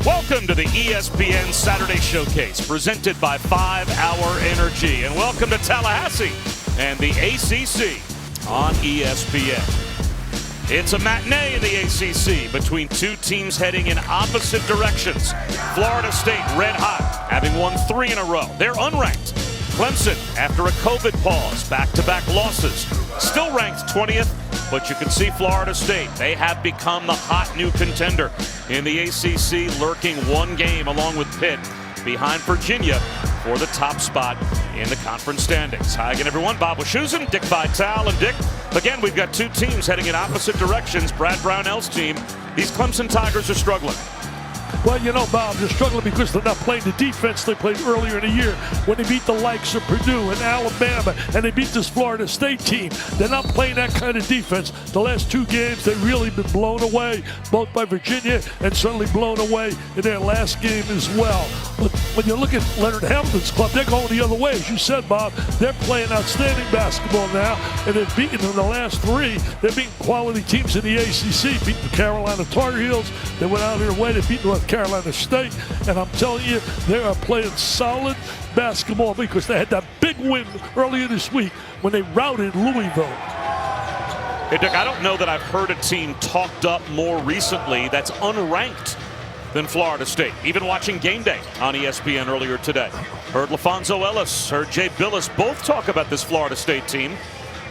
Welcome to the ESPN Saturday Showcase, presented by 5 Hour Energy. And welcome to Tallahassee and the ACC on ESPN. It's a matinee in the ACC between two teams heading in opposite directions. Florida State, red hot, having won 3 in a row. They're unranked. Clemson, after a COVID pause, back-to-back losses, still ranked 20th. But you can see Florida State, they have become the hot new contender in the ACC, lurking 1 game along with Pitt behind Virginia for the top spot in the conference standings. Hi again, everyone. Bob Wischusen, Dick Vitale, and Dick. Again, we've got 2 teams heading in opposite directions. Brad Brownell's team, these Clemson Tigers are struggling. Well, you know, Bob, they're struggling because they're not playing the defense they played earlier in the year when they beat the likes of Purdue and Alabama, and they beat this Florida State team. They're not playing that kind of defense. The last 2 games, they've really been blown away, both by Virginia and certainly blown away in their last game as well. But when you look at Leonard Hamilton's club, they're going the other way. As you said, Bob, they're playing outstanding basketball now, and they've beaten in the last 3. They're beating quality teams in the ACC, beat the Carolina Tar Heels. They went out of their way to beat North Carolina State, and I'm telling you, they are playing solid basketball because they had that big win earlier this week when they routed Louisville. Hey, Dick, I don't know that I've heard a team talked up more recently that's unranked than Florida State. Even watching Game Day on ESPN earlier today. Heard LaFonso Ellis, heard Jay Billis both talk about this Florida State team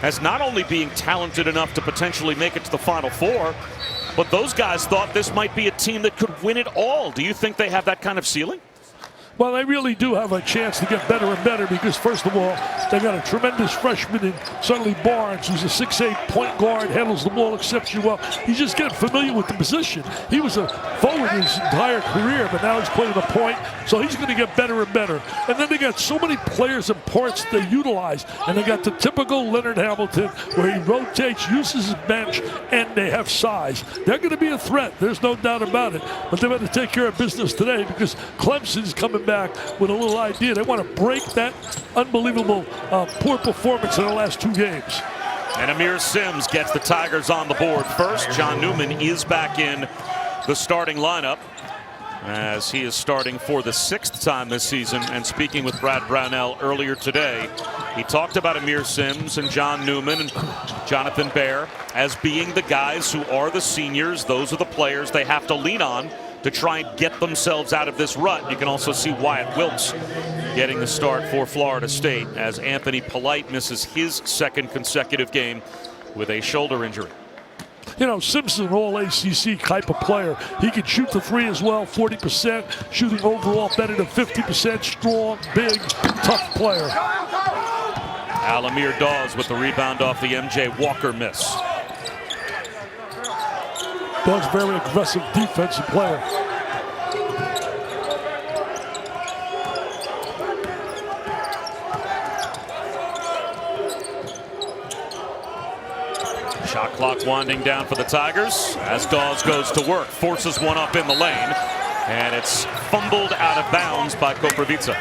as not only being talented enough to potentially make it to the Final Four, but those guys thought this might be a team that could win it all. Do you think they have that kind of ceiling? Well, they really do have a chance to get better and better because, first of all, they got a tremendous freshman in certainly Barnes, who's a 6'8" point guard, handles the ball exceptionally well. He's just getting familiar with the position. He was a forward his entire career, but now he's playing the point, so he's going to get better and better. And then they got so many players and parts they utilize, and they got the typical Leonard Hamilton where he rotates, uses his bench, and they have size. They're going to be a threat. There's no doubt about it. But they better take care of business today because Clemson's coming back with a little idea. They want to break that unbelievable poor performance in the last 2 games. And Amir Sims gets the Tigers on the board first. John Newman is back in the starting lineup as he is starting for the 6th time this season. And speaking with Brad Brownell earlier today, he talked about Amir Sims and John Newman and Jonathan Baer as being the guys who are the seniors. Those are the players they have to lean on to try and get themselves out of this rut. You can also see Wyatt Wilkes getting the start for Florida State as Anthony Polite misses his 2nd consecutive game with a shoulder injury. You know, Simpson, an all-ACC type of player. He can shoot the 3 as well, 40%, shooting overall better than 50%, strong, big, tough player. Alamir Dawes with the rebound off the MJ Walker miss. Dawes, very aggressive defensive player. Shot clock winding down for the Tigers as Dawes goes to work, forces one up in the lane, and it's fumbled out of bounds by Koprivica.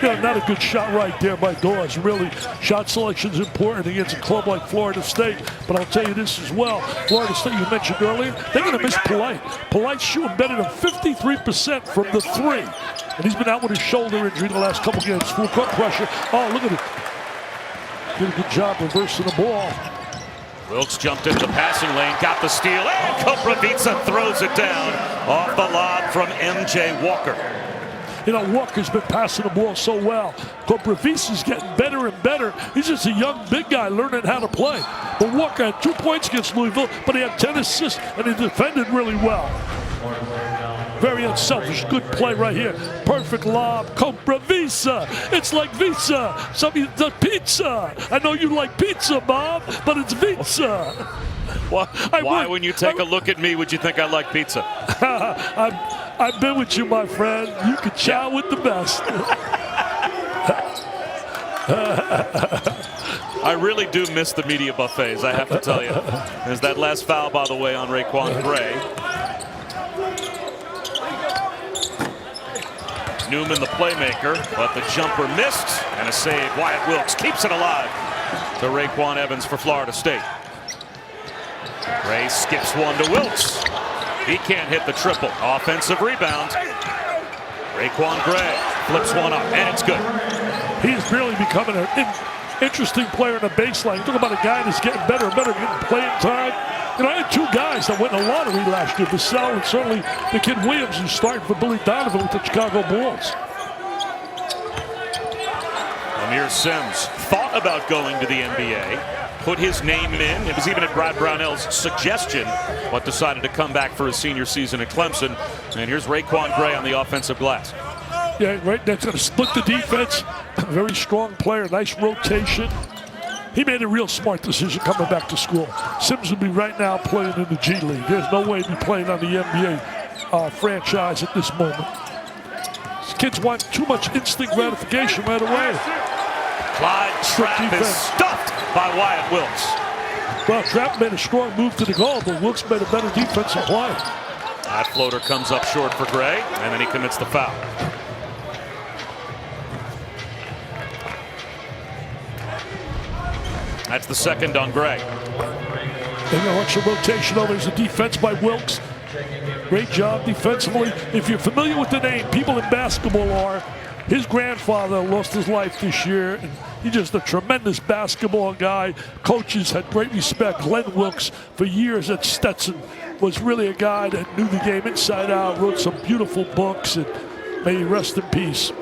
Yeah, not a good shot right there by Dawes. Really, shot selection is important against a club like Florida State. But I'll tell you this as well. Florida State, you mentioned earlier, they're going to miss Polite. Polite's shooting better than 53% from the 3. And he's been out with his shoulder injury the last couple games. Full court pressure. Oh, look at it. Did a good job reversing the ball. Wilkes jumped into the passing lane, got the steal, and Koprivica throws it down off the lob from MJ Walker. You know, Walker's been passing the ball so well. Koprivica's getting better and better. He's just a young, big guy learning how to play. But Walker had 2 points against Louisville, but he had 10 assists, and he defended really well. Very unselfish, good play right here. Perfect lob, Koprivica. It's like Visa, the pizza. I know you like pizza, Bob, but it's Visa. Why when you take a look at me, would you think I like pizza? I've been with you, my friend. You can chow with the best. I really do miss the media buffets, I have to tell you. There's that last foul, by the way, on Raekwon Gray. Newman, the playmaker, but the jumper missed, and a save. Wyatt Wilkes keeps it alive to Raekwon Evans for Florida State. Gray skips one to Wilkes. He can't hit the triple. Offensive rebound. Raekwon Gray flips one up, and it's good. He's really becoming an interesting player in the baseline. You talk about a guy that's getting better and better, getting playing time. You know, I had two guys that went in the lottery last year, Vassell and certainly the kid Williams, who's starting for Billy Donovan with the Chicago Bulls. Amir Sims thought about going to the NBA, put his name in. It was even at Brad Brownell's suggestion, but decided to come back for his senior season at Clemson. And here's Raekwon Gray on the offensive glass. Yeah, right next to split the defense. Very strong player, nice rotation. He made a real smart decision coming back to school. Sims would be right now playing in the G League. There's no way he'd be playing on the NBA franchise at this moment. These kids want too much instant gratification right away. Clyde Trapp is stuffed by Wyatt Wilkes. Well, Trapp made a strong move to the goal, but Wilkes made a better defensive play. That floater comes up short for Gray, and then he commits the foul. That's the second on Gray. They're going to watch the rotation over. There's a defense by Wilkes. Great job defensively. If you're familiar with the name, people in basketball are. His grandfather lost his life this year. And he's just a tremendous basketball guy. Coaches had great respect. Glenn Wilkes, for years at Stetson, was really a guy that knew the game inside out, wrote some beautiful books, and may he rest in peace.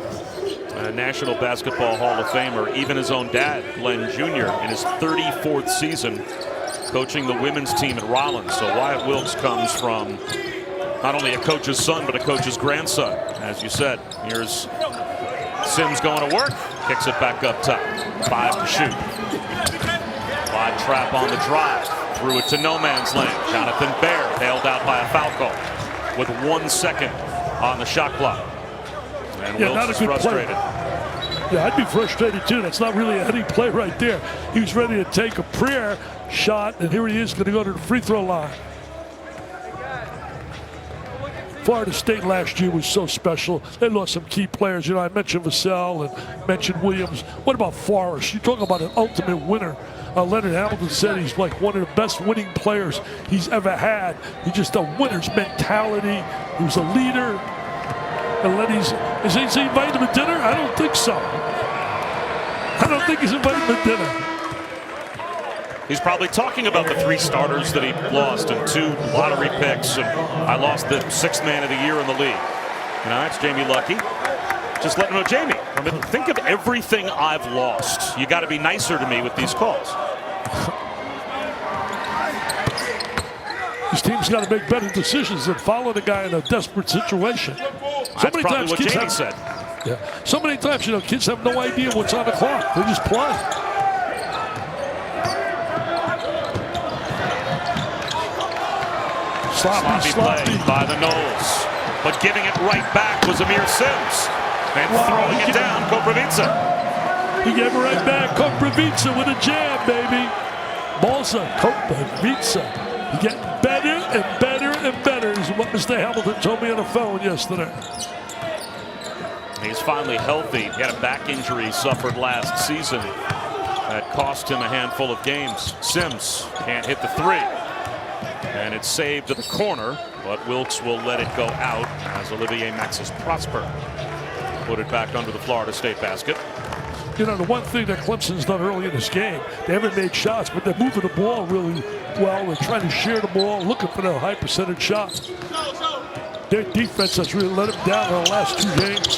A National Basketball Hall of Famer, even his own dad, Glenn Jr., in his 34th season coaching the women's team at Rollins. So Wyatt Wilkes comes from not only a coach's son, but a coach's grandson. As you said, here's Sims going to work, kicks it back up top. 5 to shoot. Clyde Trapp on the drive, threw it to no man's land. Jonathan Baird held out by a foul call with 1 second on the shot clock. And Wilkes is frustrated. Yeah, I'd be frustrated too. That's not really a heady play right there. He was ready to take a prayer shot, and here he is going to go to the free throw line. Florida State last year was so special. They lost some key players. You know, I mentioned Vassell and mentioned Williams. What about Forrest? You talk about an ultimate winner. Leonard Hamilton said he's like one of the best winning players he's ever had. He's just a winner's mentality. He was a leader. And Lenny's, is he invited him to dinner? I don't think so. I don't think he's invited him to dinner. He's probably talking about the 3 starters that he lost and 2 lottery picks. And I lost the 6th man of the year in the league. You know, that's Jamie Lucky. Just let him know, Jamie, I mean, think of everything I've lost. You got to be nicer to me with these calls. This team's got to make better decisions than follow the guy in a desperate situation. That's probably what Jamie said. Yeah. So many times, you know, kids have no idea what's on the clock. They just play. Sloppy play by the Noles. But giving it right back was Amir Sims. And throwing it down, Koprivica. He gave it right back. Koprivica with a jam, baby. Balsa, Koprivica. He getting better and better and better is what Mr. Hamilton told me on the phone yesterday. He's finally healthy. He had a back injury he suffered last season that cost him a handful of games. Sims can't hit the 3. And it's saved to the corner, but Wilkes will let it go out as Olivier Maxis Prosper put it back under the Florida State basket. You know, the one thing that Clemson's done early in this game, they haven't made shots, but they're moving the ball really well. They're trying to share the ball, looking for their high percentage shot. Their defense has really let them down in the last 2 games.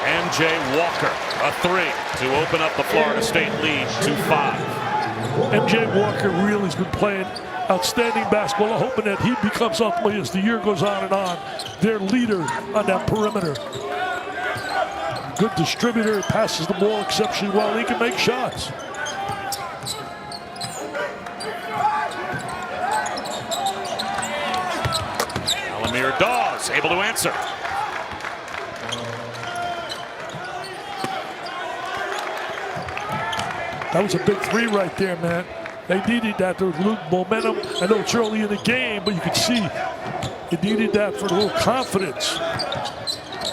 MJ Walker, a 3 to open up the Florida State lead to 5. MJ Walker really has been playing outstanding basketball. I'm hoping that he becomes ultimately, as the year goes on, their leader on that perimeter. Good distributor, passes the ball exceptionally well. He can make shots. Alamir Dawes able to answer. That was a big 3 right there, man. They needed that to lose momentum. I know it's early in the game, but you can see they needed that for a little confidence.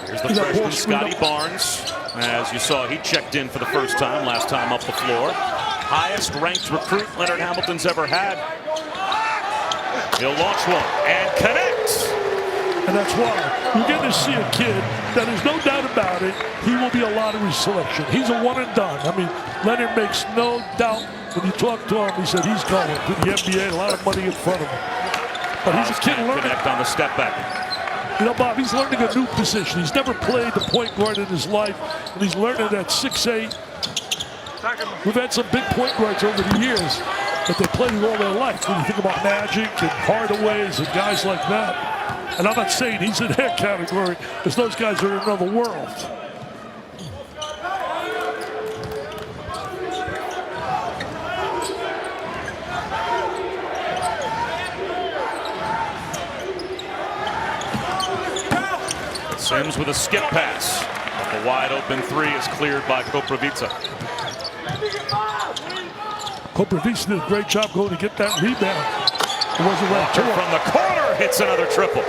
Here's the freshman Scotty Barnes. As you saw, he checked in for the first time, last time up the floor. Highest ranked recruit Leonard Hamilton's ever had. He'll launch one and connect. And that's why you're getting to see a kid that there's no doubt about it, he will be a lottery selection. He's a one and done. I mean, Leonard makes no doubt when you talk to him, he said he's going to the NBA, a lot of money in front of him. But he's a kid learning. Connect on the step back. You know, Bob, he's learning a new position. He's never played the point guard in his life, and he's learning at 6'8". We've had some big point guards over the years that they played all their life. When you think about Magic and Hardaways and guys like that. And I'm not saying he's in their category, because those guys are in another world. Sims with a skip pass. A wide open three is cleared by Koprivica. Koprivica did a great job going to get that rebound. It wasn't right to him. From the corner, hits another triple.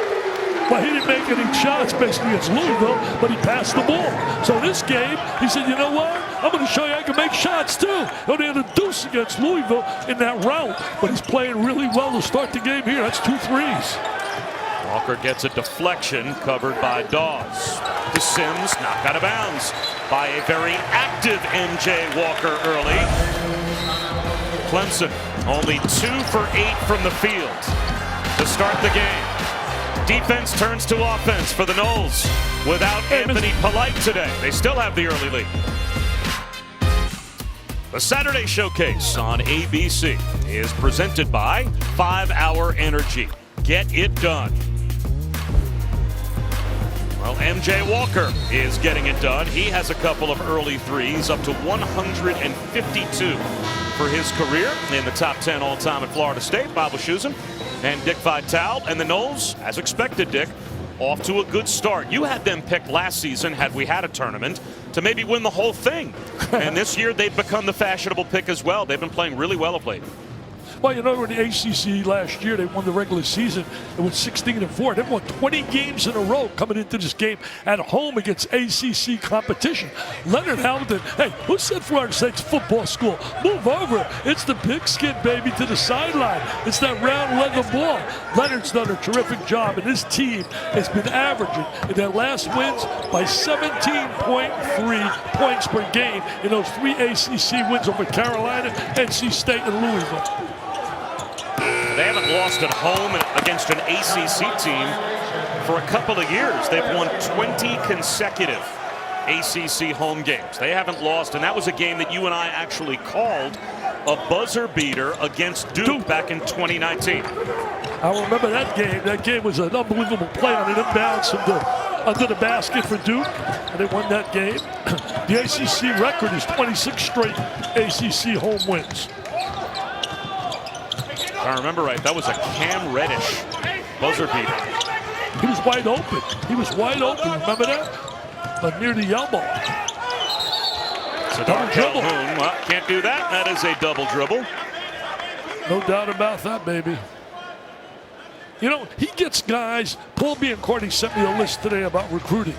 Well, he didn't make any shots basically against Louisville, but he passed the ball. So this game, he said, you know what? I'm going to show you I can make shots too. He only had a deuce against Louisville in that round, but he's playing really well to start the game here. That's 2 threes. Walker gets a deflection covered by Dawes. To Sims, knocked out of bounds by a very active MJ Walker early. Clemson only 2 for 8 from the field to start the game. Defense turns to offense for the Noles without Anthony Polite today. They still have the early lead. The Saturday Showcase on ABC is presented by 5 Hour Energy. Get it done. Well, MJ Walker is getting it done. He has a couple of early threes, up to 152 for his career in the top 10 all-time at Florida State. Bob Wischusen and Dick Vitale, and the Noles, as expected, Dick, off to a good start. You had them picked last season, had we had a tournament, to maybe win the whole thing. And this year they've become the fashionable pick as well. They've been playing really well of late. Well, you know, in the ACC last year, they won the regular season. It was 16-4. They won 20 games in a row coming into this game at home against ACC competition. Leonard Hamilton, hey, who said Florida State's football school? Move over. It's the pigskin, baby, to the sideline. It's that round leather ball. Leonard's done a terrific job, and his team has been averaging in their last wins by 17.3 points per game in those 3 ACC wins over Carolina, NC State, and Louisville. They haven't lost at home against an ACC team for a couple of years. They've won 20 consecutive ACC home games. They haven't lost, and that was a game that you and I actually called a buzzer beater against Duke back in 2019. I remember that game. That game was an unbelievable play on an inbounds under the basket for Duke, and they won that game. The ACC record is 26 straight ACC home wins. If I remember right, that was a Cam Reddish buzzer beater. He was wide open. He was wide open. Remember that? But near the elbow. It's a double dribble. Well, can't do that. That is a double dribble. No doubt about that, baby. You know, he gets guys. Paul Biancardi sent me a list today about recruiting.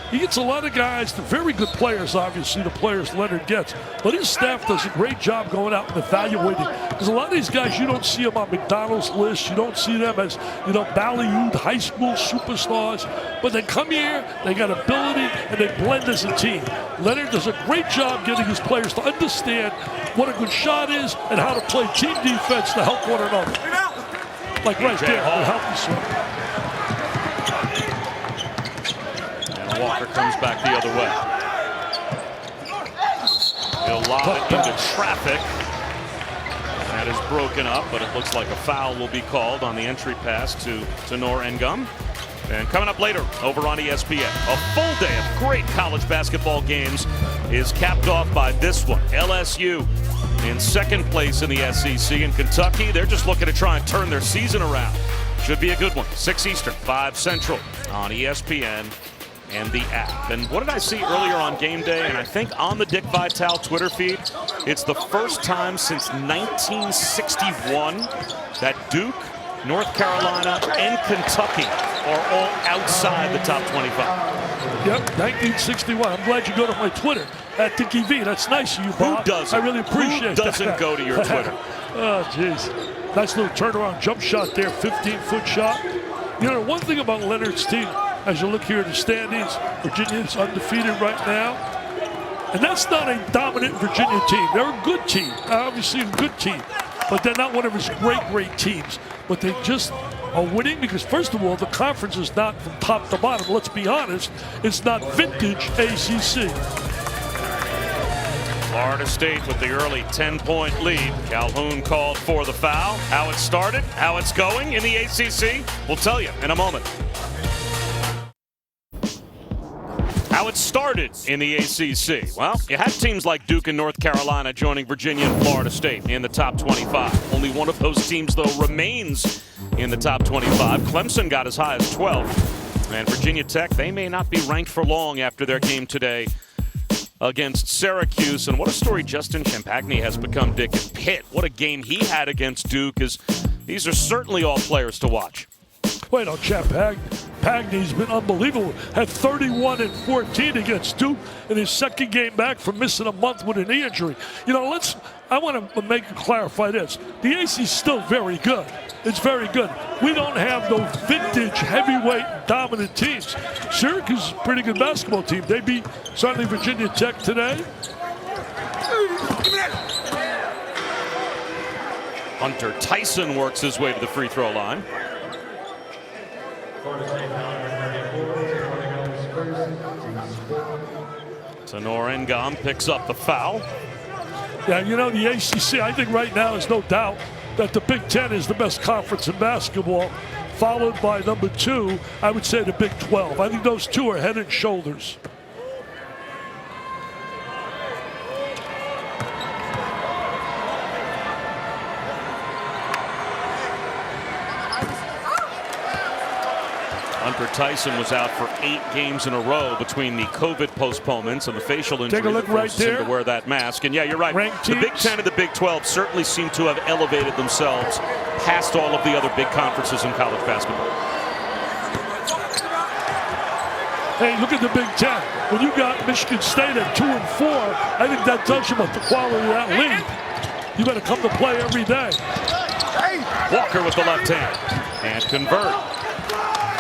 He gets a lot of guys, the very good players, obviously, the players Leonard gets. But his staff does a great job going out and evaluating. Because a lot of these guys, you don't see them on McDonald's list. You don't see them as, you know, Ballyhooed high school superstars. But they come here, they got ability, and they blend as a team. Leonard does a great job getting his players to understand what a good shot is and how to play team defense to help one another. Like right there, to help you, sir. Walker comes back the other way. He'll lob it into traffic. That is broken up, but it looks like a foul will be called on the entry pass to Tenor Ngum. And coming up later over on ESPN, a full day of great college basketball games is capped off by this one. LSU in second place in the SEC, in Kentucky. They're just looking to try and turn their season around. Should be a good one. 6 Eastern, 5 Central on ESPN and the app. And what did I see earlier on game day? And I think on the Dick Vitale Twitter feed, it's the first time since 1961 that Duke, North Carolina, and Kentucky are all outside the top 25. Yep, 1961. I'm glad you go to my Twitter at Dickie V. That's nice of you, Bob. Who doesn't? I really appreciate that. Who doesn't go to your Twitter? Oh, jeez. Nice little turnaround jump shot there, 15-foot shot. You know, one thing about Leonard's team, as you look here at the standings, Virginia is undefeated right now. And that's not a dominant Virginia team. They're a good team, obviously a good team. But they're not one of his great teams. But they just are winning because, first of all, the conference is not from top to bottom. Let's be honest, it's not vintage ACC. Florida State with the early 10-point lead. Calhoun called for the foul. How it started, how it's going in the ACC, we'll tell you in a moment. How it started in the ACC. Well, you had teams like Duke and North Carolina joining Virginia and Florida State in the top 25. Only one of those teams, though, remains in the top 25. Clemson got as high as 12. And Virginia Tech, they may not be ranked for long after their game today against Syracuse. And what a story Justin Champagny has become, Dick, at Pitt. What a game he had against Duke. These are certainly all players to watch. Wait on Champagny's been unbelievable. Had 31 and 14 against Duke in his second game back from missing a month with an knee injury. You know, I want to clarify this. The ACC is still very good. It's very good. We don't have those vintage heavyweight dominant teams. Syracuse is a pretty good basketball team. They beat certainly Virginia Tech today. Hunter Tyson works his way to the free throw line. Tenor Ngam picks up the foul. Yeah, you know, the ACC, I think right now is no doubt that the Big Ten is the best conference in basketball, followed by number 2, I would say the Big 12. I think those two are head and shoulders. Hunter Tyson was out for 8 games in a row between the COVID postponements and the facial injury. Take a look right there. To wear that mask. And yeah, you're right. The Big Ten and the Big 12 certainly seem to have elevated themselves past all of the other big conferences in college basketball. Hey, look at the Big Ten. When you got Michigan State at 2 and 4, I think that tells you about the quality of that league. You better come to play every day. Walker with the left hand and convert.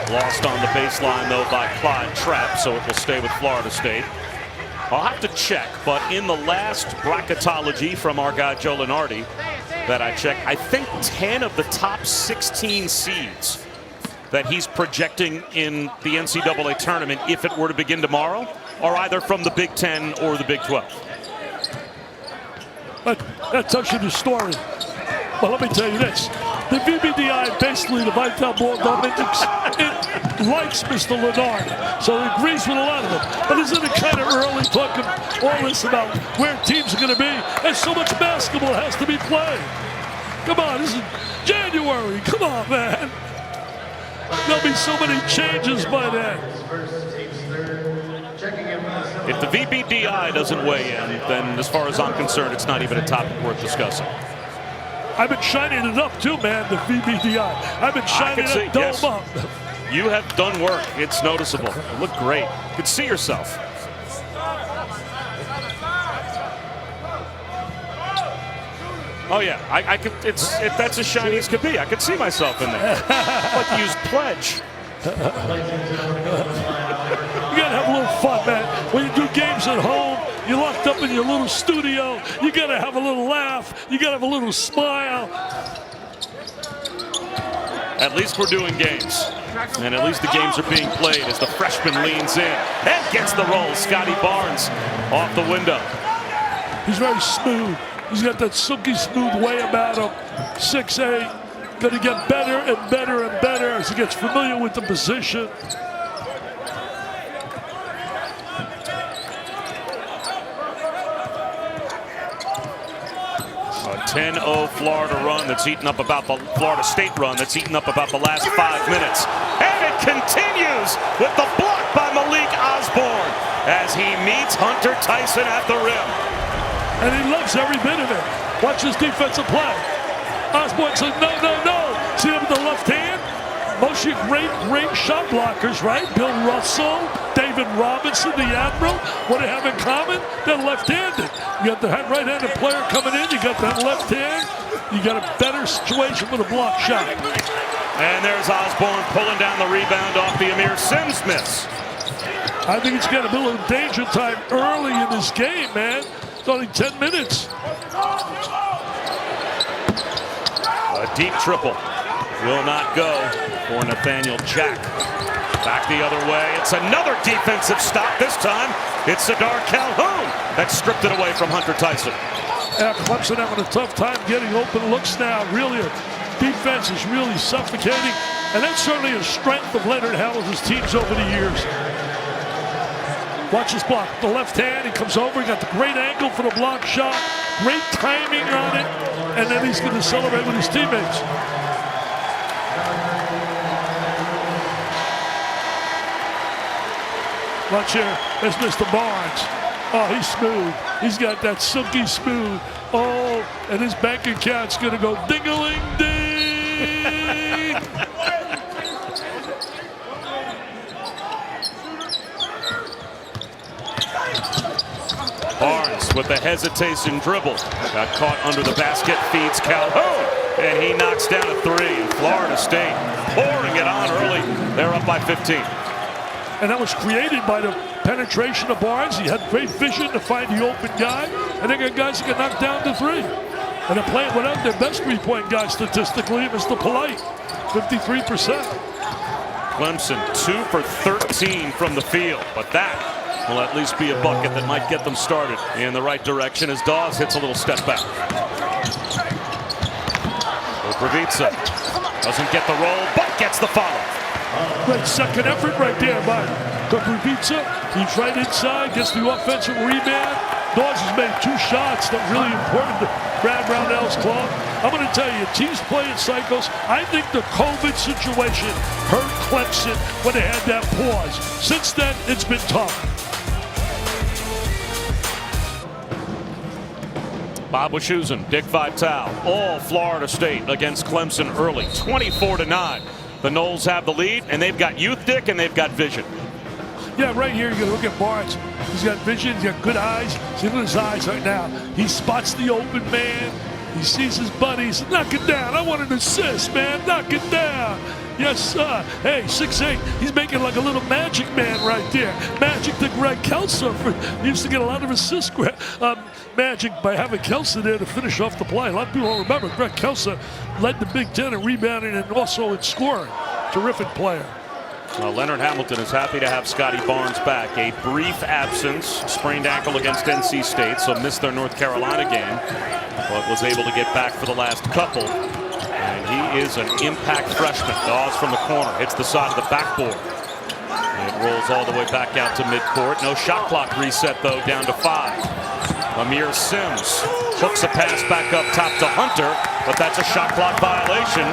Lost on the baseline, though, by Clyde Trapp, so it will stay with Florida State. I'll have to check, but in the last bracketology from our guy Joe Lenardi that I checked, I think 10 of the top 16 seeds that he's projecting in the NCAA tournament, if it were to begin tomorrow, are either from the Big 10 or the Big 12. That tells you the story. But let me tell you this. The VBDI, basically the Vital Ball Dominix, it likes Mr. Lenard, so it agrees with a lot of them. But isn't it kind of early talking all this about where teams are going to be? There's so much basketball has to be played. Come on, this is January. Come on, man. There'll be so many changes by then. If the VBDI doesn't weigh in, then as far as I'm concerned, it's not even a topic worth discussing. I've been shining it up too, man, the VBDI. I've been shining that dome up. You have done work. It's noticeable. You look great. You can see yourself. Oh yeah, I could. That's as shiny as could be. I could see myself in there. Like to use pledge. You gotta have a little fun, man. When you do games at home, you're locked up in your little studio. You gotta have a little laugh. You gotta have a little smile. At least we're doing games. And at least the games are being played as the freshman leans in and gets the roll. Scotty Barnes off the window. He's very smooth. He's got that silky smooth way about him. 6'8". Going to get better and better and better as he gets familiar with the position. A 10-0 Florida run that's eaten up about the Florida State run that's eaten up about the last 5 minutes. And it continues with the block by Malik Osborne as he meets Hunter Tyson at the rim. And he loves every bit of it. Watch his defensive play. Osborne says, no, no, no. See him with the left hand? Most of you great shot blockers, right? Bill Russell, David Robinson, the Admiral. What do they have in common? They're left-handed. You got the right-handed player coming in. You got that left hand. you got a better situation with a block shot. And there's Osborne pulling down the rebound off the Amir Sims miss. I think it's got to be a little danger time early in this game, man. It's only 10 minutes. A deep triple will not go for Nathaniel Jack. Back the other way. It's another defensive stop. This time, it's Sadar Calhoun that stripped it away from Hunter Tyson. Yeah, Clemson having a tough time getting open looks now. Really, defense is really suffocating. And that's certainly a strength of Leonard Hamilton's teams over the years. Watch this block. The left hand, he comes over. He got the great angle for the block shot. Great timing on it. And then he's going to celebrate with his teammates. Watch here. There's Mr. Barnes. Oh, he's smooth. He's got that silky smooth. Oh, and his bank account's going to go ding-a-ling-ding. Barnes with the hesitation dribble. Got caught under the basket, feeds Calhoun, and he knocks down a three. Florida State pouring it on early. They're up by 15. And that was created by the penetration of Barnes. He had great vision to find the open guy. And they got guys that can knock down the three. And they're playing without their best three-point guy statistically, Mr. Polite, 53%. Clemson 2 for 13 from the field, but that will at least be a bucket that might get them started in the right direction as Dawes hits a little step back. Previtsa doesn't get the roll, but gets the follow. Great second effort right there by Previtsa. He's right inside, gets the offensive rebound. Dawes has made 2 shots that are really important to Brad Brownell's club. I'm going to tell you, teams play in cycles. I think the COVID situation hurt Clemson when they had that pause. Since then, it's been tough. Bob Wischusen, Dick Vitale, all Florida State against Clemson early, 24-9. The Noles have the lead, and they've got youth, Dick, and they've got vision. Yeah, right here, you're going to look at Barnes. He's got vision, he's got good eyes. See, look at his eyes right now. He spots the open man. He sees his buddies. Knock it down. I want an assist, man. Knock it down. Yes, sir. Hey, 6'8". He's making like a little magic man right there. Magic to Greg Kelso. He used to get a lot of assists, magic by having Kelso there to finish off the play. A lot of people don't remember. Greg Kelso led the Big Ten in rebounding and also in scoring. Terrific player. Well, Leonard Hamilton is happy to have Scotty Barnes back. A brief absence, sprained ankle against NC State, so missed their North Carolina game, but was able to get back for the last couple. And he is an impact freshman. Dawes from the corner, hits the side of the backboard. It rolls all the way back out to midcourt. No shot clock reset, though, down to 5. Amir Sims hooks a pass back up top to Hunter, but that's a shot clock violation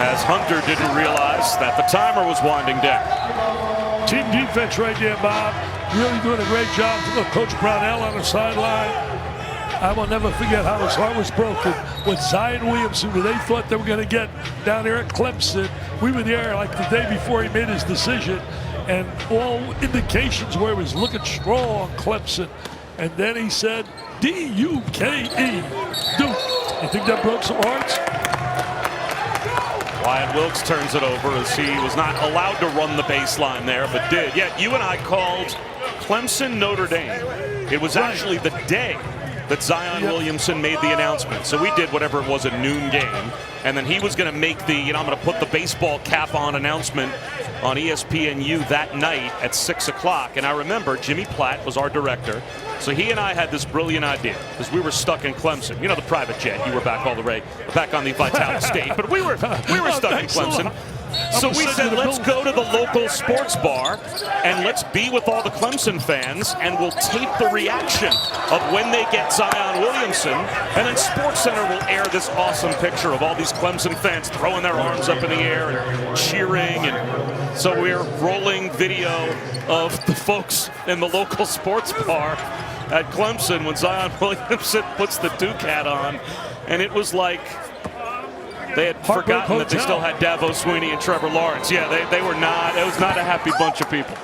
as Hunter didn't realize that the timer was winding down. Team defense right there, Bob. Really doing a great job. Look, Coach Brownell on the sideline. I will never forget how his heart was broken with Zion Williamson, who they thought they were going to get down there at Clemson. We were there like the day before he made his decision, and all indications were he was looking strong, Clemson. And then he said, D-U-K-E, Duke. You think that broke some hearts? Wyatt Wilkes turns it over as he was not allowed to run the baseline there, but did. Yet you and I called Clemson Notre Dame. It was actually the day that Zion Williamson made the announcement. So we did whatever it was, a noon game. And then he was going to make the, I'm going to put the baseball cap on announcement on ESPNU that night at 6 o'clock. And I remember Jimmy Platt was our director. So he and I had this brilliant idea because we were stuck in Clemson. You know, the private jet. You were back all the way back on the Vitale State, but we were stuck in Clemson. So we said, let's go to the local sports bar and let's be with all the Clemson fans, and we'll tape the reaction of when they get Zion Williamson, and then SportsCenter will air this awesome picture of all these Clemson fans throwing their arms up in the air and cheering. And so we're rolling video of the folks in the local sports bar at Clemson when Zion Williamson puts the Duke hat on, and it was like they had forgotten that they still had Davo Sweeney and Trevor Lawrence. Yeah, they were not. It was not a happy bunch of people.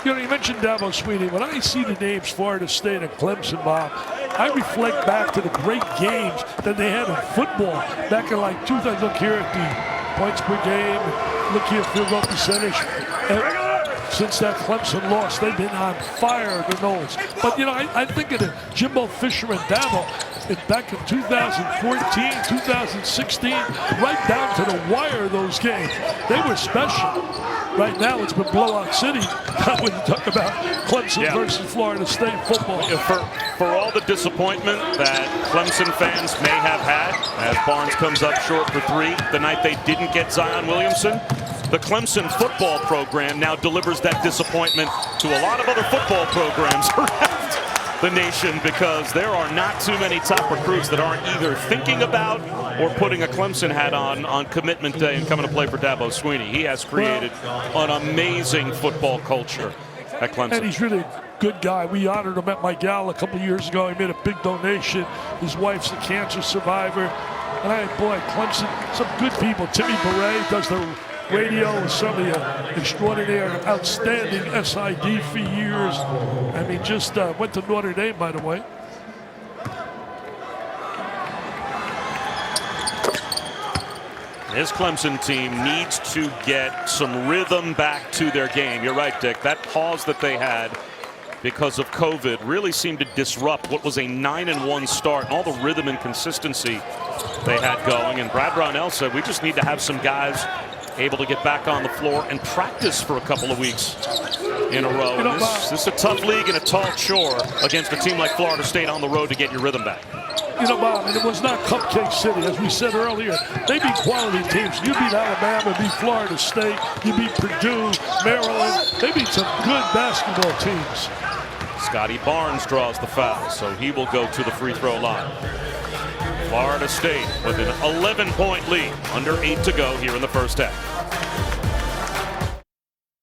You know, you mentioned Davo Sweeney. When I see the names Florida State and Clemson, Bob, I reflect back to the great games that they had in football back in like 2000. Look here at the points per game. Look here at field goal percentage. And since that Clemson loss, they've been on fire, the Noles. But, you know, I think of the Jimbo Fisher and Dabo back in 2014, 2016, right down to the wire, those games. They were special. Right now, it's been blowout city when you talk about Clemson versus Florida State football. For all the disappointment that Clemson fans may have had, as Barnes comes up short for 3 the night they didn't get Zion Williamson, the Clemson football program now delivers that disappointment to a lot of other football programs around the nation, because there are not too many top recruits that aren't either thinking about or putting a Clemson hat on commitment day and coming to play for Dabo Swinney. He has created an amazing football culture at Clemson. And he's really a good guy. We honored him at my gala a couple of years ago. He made a big donation. His wife's a cancer survivor. And boy, Clemson, some good people. Timmy Beret does the radio, is certainly an extraordinary, outstanding SID for years. I mean, just went to Notre Dame, by the way. This Clemson team needs to get some rhythm back to their game. You're right, Dick. That pause that they had because of COVID really seemed to disrupt what was a 9-1 start and all the rhythm and consistency they had going. And Brad Brownell said, we just need to have some guys able to get back on the floor and practice for a couple of weeks in a row. And this is a tough league and a tall chore against a team like Florida State on the road to get your rhythm back. You know, Bob, and it was not Cupcake City. As we said earlier, they beat quality teams. You beat Alabama, beat Florida State, you beat Purdue, Maryland. They beat some good basketball teams. Scotty Barnes draws the foul, so he will go to the free throw line. Florida State with an 11-point lead, under 8 to go here in the first half.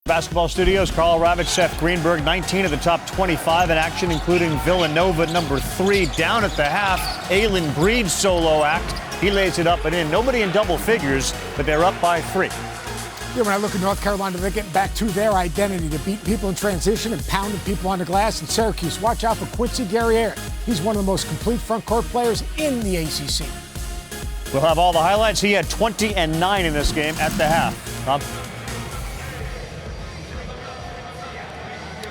Basketball studios, Carl Ravitch, Seth Greenberg, 19 of the top 25 in action, including Villanova, number 3, down at the half. Aylin Breed's solo act. He lays it up and in. Nobody in double figures, but they're up by 3. Yeah, when I look at North Carolina, they're getting back to their identity to beat people in transition and pounding people on the glass. In Syracuse, watch out for Quincy Guerriere. He's one of the most complete front court players in the ACC. We'll have all the highlights. He had 20 and 9 in this game at the half. Rob?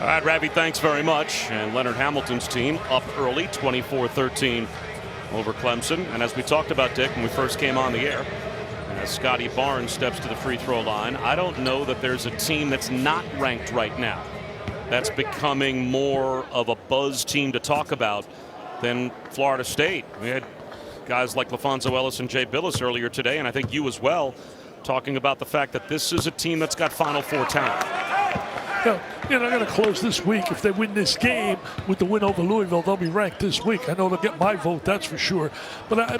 All right, Ravi, thanks very much. And Leonard Hamilton's team up early, 24-13 over Clemson. And as we talked about, Dick, when we first came on the air, as Scotty Barnes steps to the free throw line, I don't know that there's a team that's not ranked right now that's becoming more of a buzz team to talk about than Florida State. We had guys like LaFonso Ellis and Jay Billis earlier today, and I think you as well, talking about the fact that this is a team that's got Final Four talent. You know, they're going to close this week. If they win this game with the win over Louisville, they'll be ranked this week. I know they'll get my vote, that's for sure. But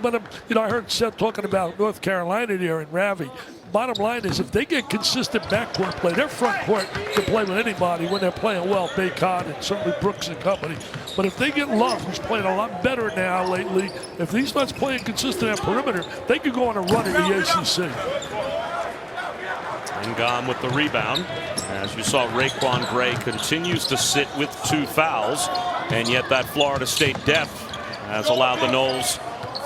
you know, I heard Seth talking about North Carolina there and Ravi. Bottom line is, if they get consistent backcourt play, their front court can play with anybody when they're playing well, Bacon and certainly Brooks and company. But if they get Love, who's playing a lot better now lately, if these guys playing consistent at perimeter, they could go on a run in the ACC. NCAAM with the rebound. As you saw, Raekwon Gray continues to sit with 2 fouls, and yet that Florida State depth has allowed the Noles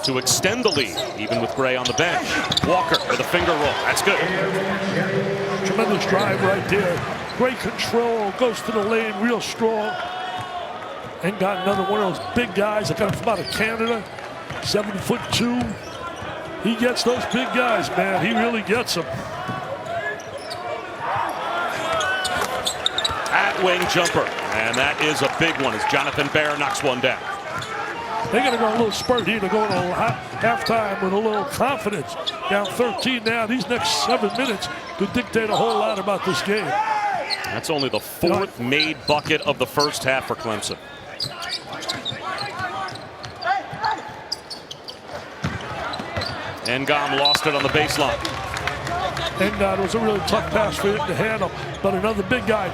to extend the lead, even with Gray on the bench. Walker with a finger roll. That's good. Tremendous drive right there. Great control, goes to the lane, real strong. And got another one of those big guys that got him from out of Canada, 7'2". He gets those big guys, man. He really gets them. At-wing jumper, and that is a big one as Jonathan Bear knocks one down. They're going to go a little spurt here to go to halftime with a little confidence. Down 13 now. These next 7 minutes could dictate a whole lot about this game. That's only the 4th made bucket of the first half for Clemson. NCAAM lost it on the baseline. And it was a really tough pass for him to handle. But another big guy.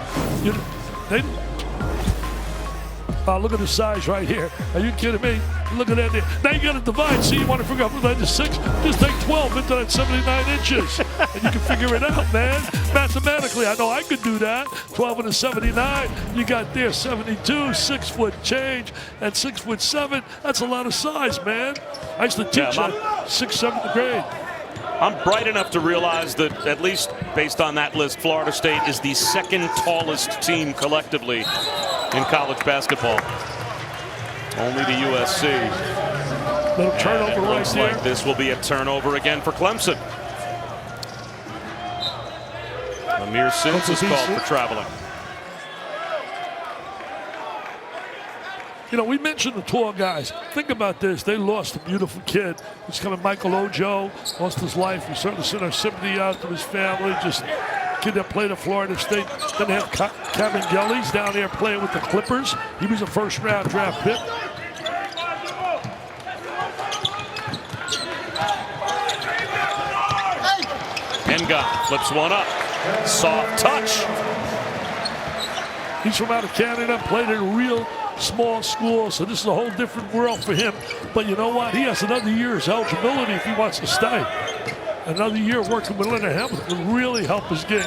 Look at the size right here. Are you kidding me? Look at that. Now you got to divide. See, you want to figure out whether that's 6. Just take 12 into that 79 inches. and you can figure it out, man. Mathematically, I know I could do that. 12 and a 79. You got there 72, 6 foot change, and 6'7". That's a lot of size, man. I used to teach at 6th, 7th grade. I'm bright enough to realize that, at least based on that list, Florida State is the second tallest team collectively in college basketball. Only the USC. Little turnover right looks there. like this will be a turnover again for Clemson. Amir Sims is called for traveling. You know, we mentioned the tall guys. Think about this. They lost a beautiful kid. He's coming, Michael Ojo, lost his life. We certainly sent our sympathy out to his family. Just a kid that played at Florida State. Then they have Kevin Gellies down there playing with the Clippers. He was a first-round draft pick. Engon flips one up. Soft touch. He's from out of Canada, played in a real small school, so this is a whole different world for him. But you know what? He has another year's eligibility if he wants to stay. Another year working with Leonard Hamilton will really help his game.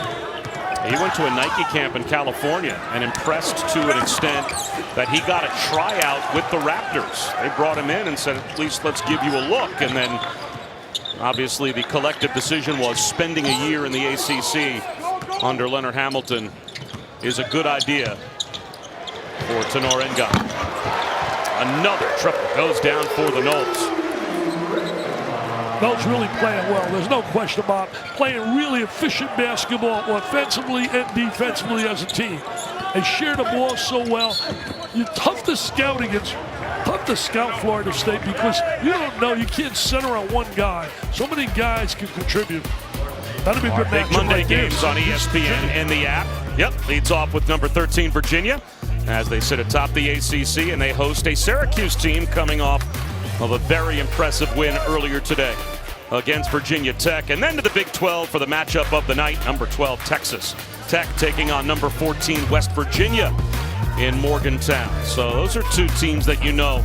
He went to a Nike camp in California and impressed to an extent that he got a tryout with the Raptors. They brought him in and said, at least let's give you a look. And then obviously the collective decision was spending a year in the ACC under Leonard Hamilton is a good idea for Tenor Engon. Another triple goes down for the Noles. Noles really playing well. There's no question about playing really efficient basketball offensively and defensively as a team. They share the ball so well. You're tough to scout against. Tough to scout Florida State because you don't know. You can't center on one guy. So many guys can contribute. That'll be a good Big matchup Monday right there. games on ESPN and the app. Yep, leads off with number 13 Virginia as they sit atop the ACC and they host a Syracuse team coming off of a very impressive win earlier today against Virginia Tech. And then to the Big 12 for the matchup of the night, number 12 Texas Tech taking on number 14 West Virginia in Morgantown. So those are two teams that you know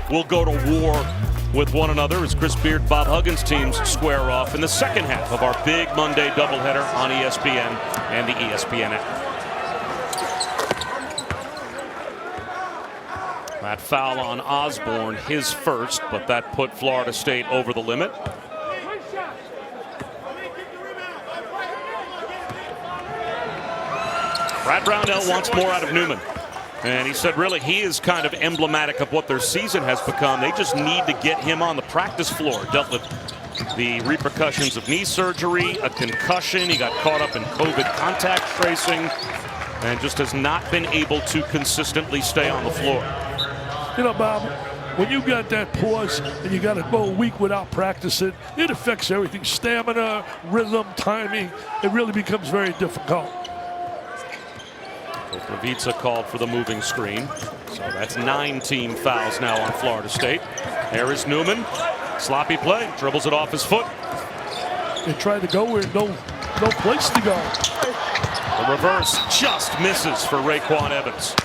will go to war with one another as Chris Beard, Bob Huggins teams square off in the second half of our big Monday doubleheader on ESPN and the ESPN app. That foul on Osborne, his first, but that put Florida State over the limit. Brad Brownell wants more out of Newman. And he said really he is kind of emblematic of what their season has become. They just need to get him on the practice floor. Dealt with the repercussions of knee surgery, a concussion. He got caught up in COVID contact tracing and just has not been able to consistently stay on the floor. You know, Bob, when you got that pause and you got to go a week without practicing, it affects everything. Stamina, rhythm, timing. It really becomes very difficult. Koprivica called for the moving screen. So that's 9 team fouls now on Florida State. There is Newman. Sloppy play. Dribbles it off his foot. They tried to go where no place to go. The reverse just misses for Raekwon Evans.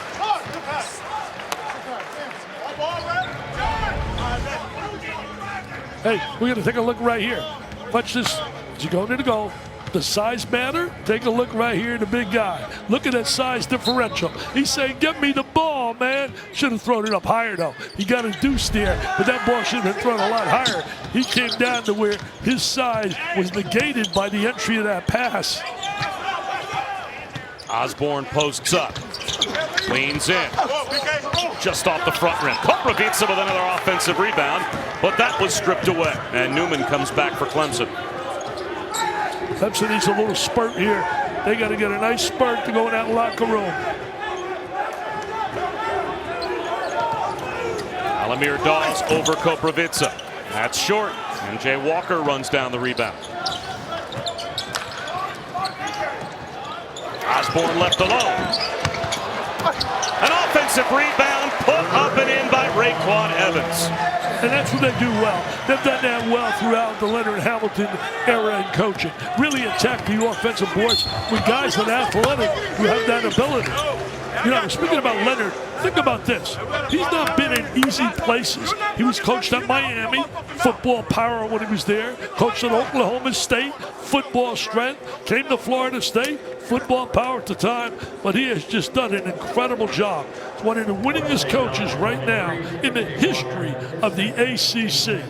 Hey, we're going to take a look right here. Watch this. As you go to the goal. Does size matter? Take a look right here at the big guy. Look at that size differential. He's saying, get me the ball, man. Should have thrown it up higher, though. He got a deuce there, but that ball should have been thrown a lot higher. He came down to where his size was negated by the entry of that pass. Osborne posts up. Leans in. Just off the front rim. Koprivica with another offensive rebound, but that was stripped away. And Newman comes back for Clemson. Clemson needs a little spurt here. They got to get a nice spurt to go in that locker room. Alamir Dawes over Koprivica. That's short. And Jay Walker runs down the rebound. Osborne left alone. An offensive rebound put up and in by Raekwon Evans. And that's what they do well. They've done that well throughout the Leonard Hamilton era in coaching. Really attack the offensive boards with guys that are athletic who have that ability. You know, speaking about Leonard, think about this. He's not been in easy places. He was coached at Miami, football power when he was there. Coached at Oklahoma State, football strength. Came to Florida State, football power at the time. But he has just done an incredible job. He's one of the winningest coaches right now in the history of the ACC.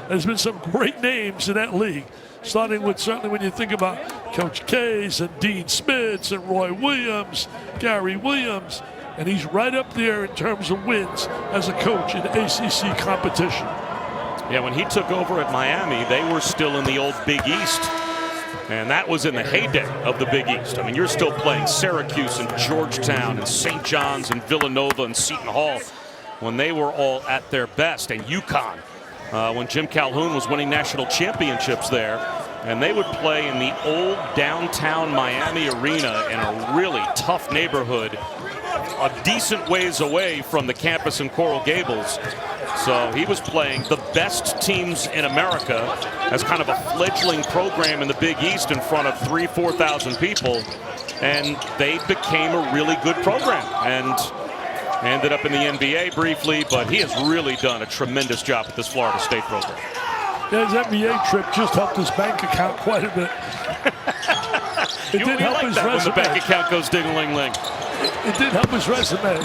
There's been some great names in that league. Starting with, certainly when you think about Coach K's and Dean Smiths and Roy Williams, Gary Williams, and he's right up there in terms of wins as a coach in ACC competition. Yeah, when he took over at Miami, they were still in the old Big East. And that was in the heyday of the Big East. I mean, you're still playing Syracuse and Georgetown and St. John's and Villanova and Seton Hall when they were all at their best, and UConn. When Jim Calhoun was winning national championships there, and they would play in the old downtown Miami arena in a really tough neighborhood, a decent ways away from the campus in Coral Gables. So he was playing the best teams in America as kind of a fledgling program in the Big East in front of 3,000-4,000 people, and they became a really good program. And ended up in the NBA briefly, but he has really done a tremendous job with this Florida State program. Yeah, his NBA trip just helped his bank account quite a bit. It did help his resume. When the bank account goes ding-a-ling-ling. It did help his resume.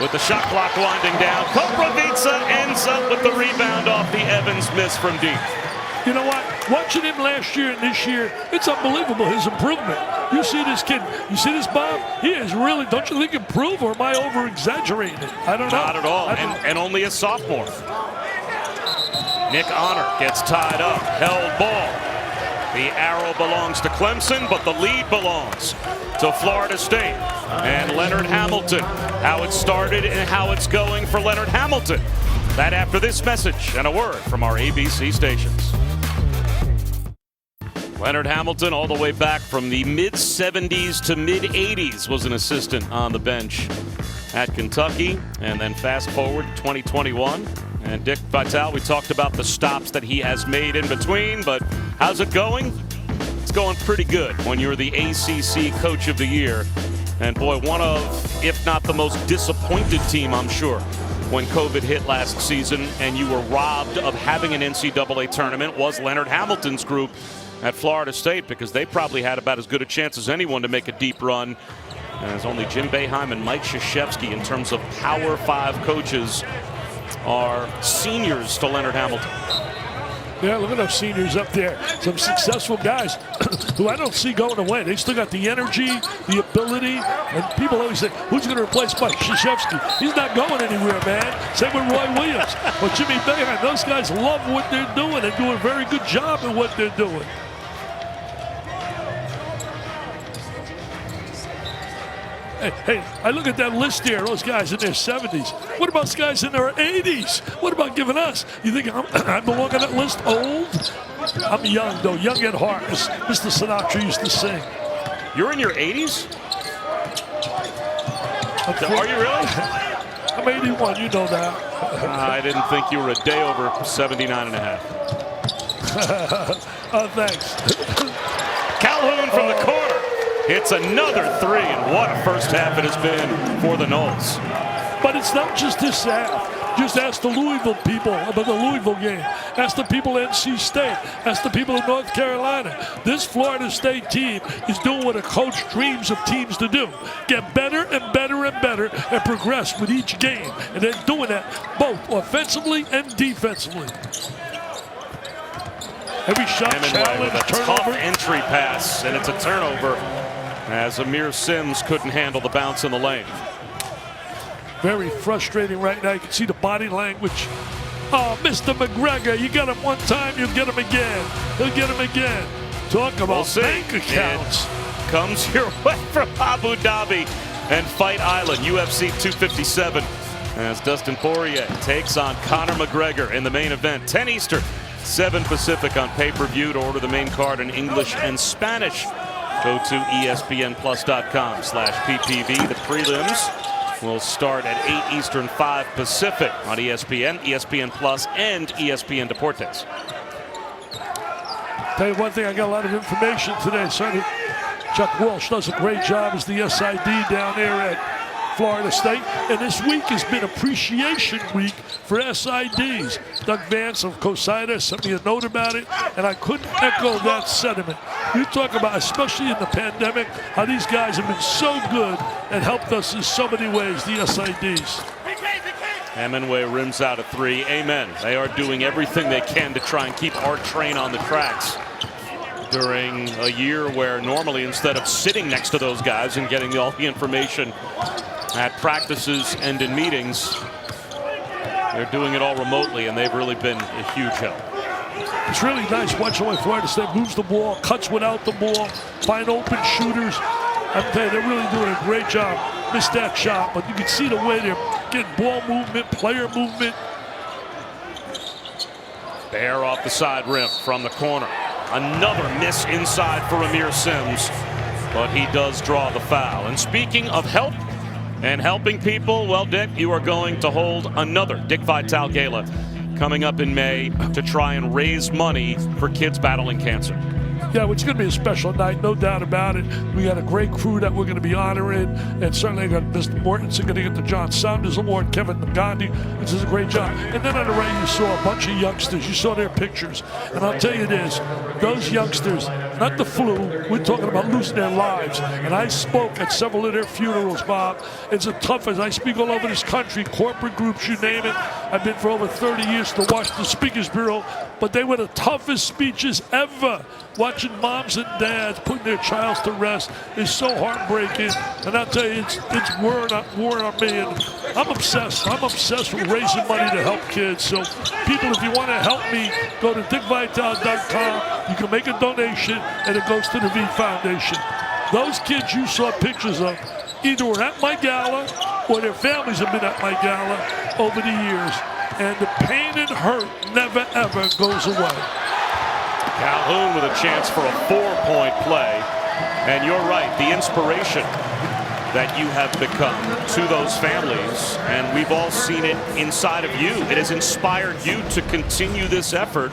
With the shot clock winding down, Koprivica ends up with the rebound off the Evans miss from deep. You know what? Watching him last year and this year, it's unbelievable, his improvement. You see this kid, you see this, Bob? He is really, don't you think, improved, or am I over-exaggerating it? I don't know. Not at all, and only a sophomore. Nick Honor gets tied up, held ball. The arrow belongs to Clemson, but the lead belongs to Florida State. And Leonard Hamilton, how it started and how it's going for Leonard Hamilton. That after this message and a word from our ABC stations. Leonard Hamilton, all the way back from the mid-70s to mid-80s, was an assistant on the bench at Kentucky. And then fast forward 2021. And Dick Vitale, we talked about the stops that he has made in between, but how's it going? It's going pretty good when you're the ACC Coach of the Year. And boy, one of, if not the most disappointed team, I'm sure, when COVID hit last season and you were robbed of having an NCAA tournament, was Leonard Hamilton's group at Florida State, because they probably had about as good a chance as anyone to make a deep run. And it's only Jim Boeheim and Mike Krzyzewski in terms of Power 5 coaches are seniors to Leonard Hamilton. Yeah, look at those seniors up there. Some successful guys who I don't see going away. They still got the energy, the ability, and people always say, who's going to replace Mike Krzyzewski? He's not going anywhere, man. Same with Roy Williams. But Jimmy Boeheim, those guys love what they're doing and do a very good job at what they're doing. Hey, I look at that list here, those guys in their 70s. What about guys in their 80s? What about giving us? You think I belong on that list? Old? I'm young, though. Young at heart, as Mr. Sinatra used to sing. You're in your 80s? Are you really? I'm 81, you know that. I didn't think you were a day over 79 and a half. Thanks. Calhoun from the corner. It's another three, and what a first half it has been for the Noles. But it's not just this half. Just ask the Louisville people about the Louisville game. Ask the people at NC State. Ask the people in North Carolina. This Florida State team is doing what a coach dreams of teams to do. Get better and better and better and progress with each game. And they're doing that both offensively and defensively. Every shot, challenge, with a turnover. tough entry pass, and it's a turnover as Amir Sims couldn't handle the bounce in the lane. Very frustrating right now. You can see the body language. Oh, Mr. McGregor, you got him one time, you'll get him again. He'll get him again. Talk about bank accounts. It comes your way from Abu Dhabi and Fight Island, UFC 257, as Dustin Poirier takes on Conor McGregor in the main event, 10 Eastern. 7 Pacific on pay-per-view. To order the main card in English and Spanish, go to ESPN+.com/PPV. The prelims will start at 8 Eastern, 5 Pacific on ESPN, ESPN Plus, and ESPN Deportes. Tell you one thing, I got a lot of information today, Sonny. Chuck Walsh does a great job as the SID down there at Florida State. And this week has been Appreciation Week for SIDs. Doug Vance of COSIDA sent me a note about it, and I couldn't echo that sentiment. You talk about, especially in the pandemic, how these guys have been so good and helped us in so many ways, the SIDs. Hemingway rims out a three. Amen. They are doing everything they can to try and keep our train on the tracks during a year where normally, instead of sitting next to those guys and getting all the information at practices and in meetings, they're doing it all remotely, and they've really been a huge help. It's really nice watching the way Florida State moves the ball, cuts without the ball, find open shooters. I'm telling you, they're really doing a great job. Missed that shot, but you can see the way they're getting ball movement, player movement. Bear off the side rim from the corner. Another miss inside for Amir Sims, but he does draw the foul. And speaking of help and helping people, well, Dick, you are going to hold another Dick Vitale Gala coming up in May to try and raise money for kids battling cancer. Yeah, it's going to be a special night, no doubt about it. We got a great crew that we're going to be honoring, and certainly I got Mr. Mortensen going to get the John Saunders Award, Kevin Gandhi, which is a great job. And then on the right, you saw a bunch of youngsters. You saw their pictures. And I'll tell you this, those youngsters, not the flu, we're talking about losing their lives. And I spoke at several of their funerals, Bob. It's a tough, as I speak all over this country, corporate groups, you name it. I've been for over 30 years to watch the Speakers Bureau, but they were the toughest speeches ever. Watching moms and dads putting their childs to rest is so heartbreaking. And I'll tell you, it's war on me. And I'm obsessed. I'm obsessed with raising money to help kids. So people, if you want to help me, go to dickvitale.com. You can make a donation, and it goes to the V Foundation. Those kids you saw pictures of either were at my gala or their families have been at my gala over the years. And the pain and hurt never, ever goes away. Calhoun with a chance for a 4-point play. And you're right, the inspiration that you have become to those families, and we've all seen it inside of you. It has inspired you to continue this effort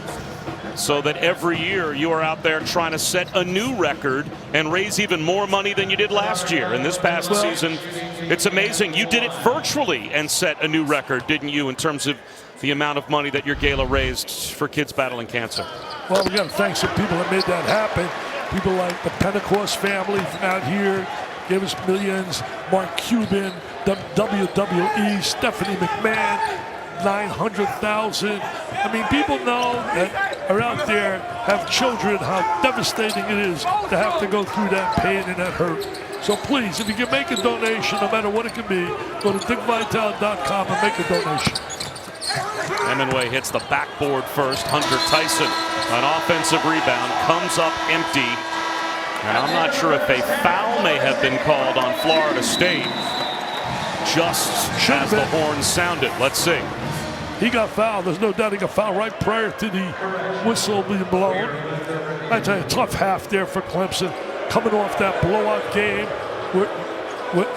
so that every year you are out there trying to set a new record and raise even more money than you did last year. And this past season, it's amazing. You did it virtually and set a new record, didn't you, in terms of the amount of money that your gala raised for kids battling cancer? Well, we got to thank some people that made that happen. People like the Pentecost family from out here gave us millions. Mark Cuban, WWE, Stephanie McMahon, 900,000. I mean, people know that are out there, have children, how devastating it is to have to go through that pain and that hurt. So please, if you can make a donation, no matter what it can be, go to dickvitale.com and make a donation. Hemingway hits the backboard first. Hunter Tyson, an offensive rebound, comes up empty. And I'm not sure if a foul may have been called on Florida State just as the horn sounded. Let's see. He got fouled. There's no doubt he got fouled right prior to the whistle being blown. I tell you, tough half there for Clemson, coming off that blowout game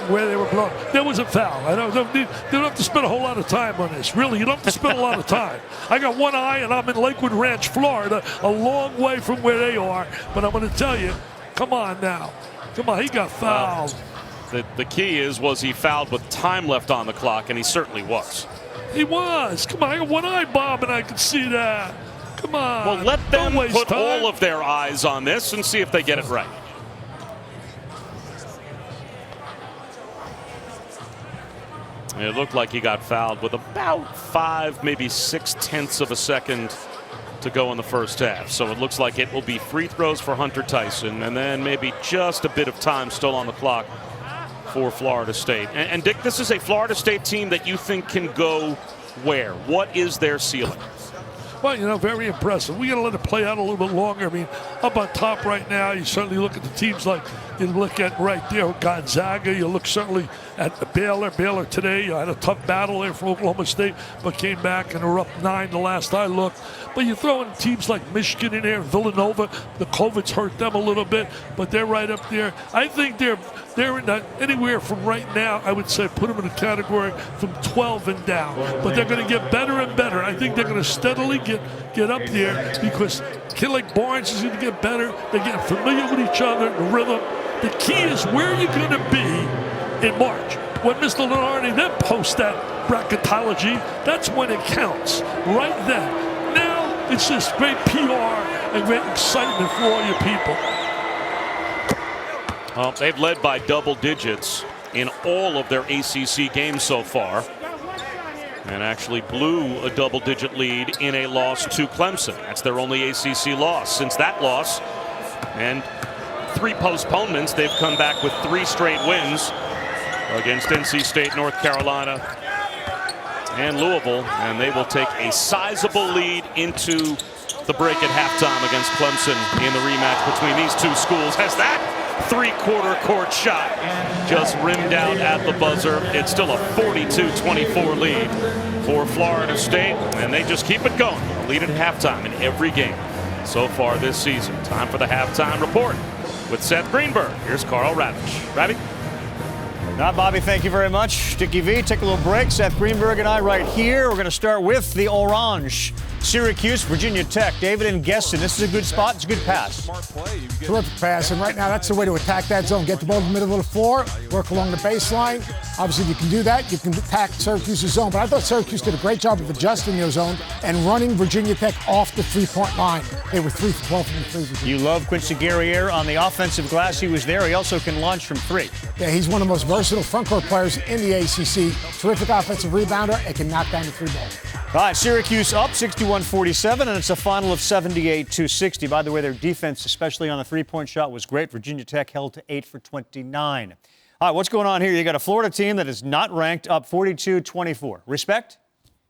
where they were blown. There was a foul. I don't have to spend a whole lot of time on this. Really, you don't have to spend a lot of time. I got one eye, and I'm in Lakewood Ranch, Florida, a long way from where they are. But I'm going to tell you, come on now. Come on, he got fouled. The key is, was he fouled with time left on the clock? And he certainly was. He was. Come on, I got one eye, Bob, and I can see that. Come on. Well, let them put time. all of their eyes on this and see if they get it right. It looked like he got fouled with about 5, maybe 6/10 of a second to go in the first half. So it looks like it will be free throws for Hunter Tyson, and then maybe just a bit of time still on the clock for Florida State. And Dick, this is a Florida State team that you think can go where? What is their ceiling? Well, you know, very impressive. We got to let it play out a little bit longer. I mean, up on top right now, you certainly look at the teams like you look at right there, Gonzaga. You look certainly at Baylor. Baylor today had a tough battle there for Oklahoma State, but came back and are up 9 the last I looked. But you throw in teams like Michigan in there, Villanova. The COVID's hurt them a little bit, but they're right up there. I think they're in that anywhere from right now, I would say put them in a category from 12 and down. But they're going to get better and better. I think they're going to steadily get up there because a kid like Barnes is going to get better. They're getting familiar with each other, the rhythm. The key is where you're going to be in March. When Mr. Lenardi then posts that bracketology, that's when it counts, right then. Now it's just great PR and great excitement for all your people. Well, they've led by double digits in all of their ACC games so far, and actually blew a double-digit lead in a loss to Clemson. That's their only ACC loss. Since that loss and 3 postponements, they've come back with 3 straight wins against NC State, North Carolina, and Louisville, and they will take a sizable lead into the break at halftime against Clemson in the rematch between these two schools. Has that 3/4 court shot just rimmed out at the buzzer. It's still a 42-24 lead for Florida State, and they just keep it going. Lead at halftime in every game so far this season. Time for the halftime report with Seth Greenberg. Here's Carl Ravitch. Ravi? Now, Bobby, thank you very much. Dickie V, take a little break. Seth Greenberg and I right here. We're going to start with the Orange. Syracuse, Virginia Tech. David and Gesson, this is a good spot. It's a good pass. Terrific pass, and right now that's the way to attack that zone. Get the ball in the middle of the floor, work along the baseline. Obviously, if you can do that, you can attack Syracuse's zone. But I thought Syracuse did a great job of adjusting their zone and running Virginia Tech off the 3-point line. They were 3 for 12 from 3. You love Quincy Guerriere on the offensive glass. He was there. He also can launch from 3. Yeah, he's one of the most versatile front-court players in the ACC. Terrific offensive rebounder and can knock down the 3 ball. All right, Syracuse up 61-47, and it's a final of 78-60. By the way, their defense, especially on the 3-point shot, was great. Virginia Tech held to 8 for 29. All right, what's going on here? You got a Florida team that is not ranked, up 42-24. Respect?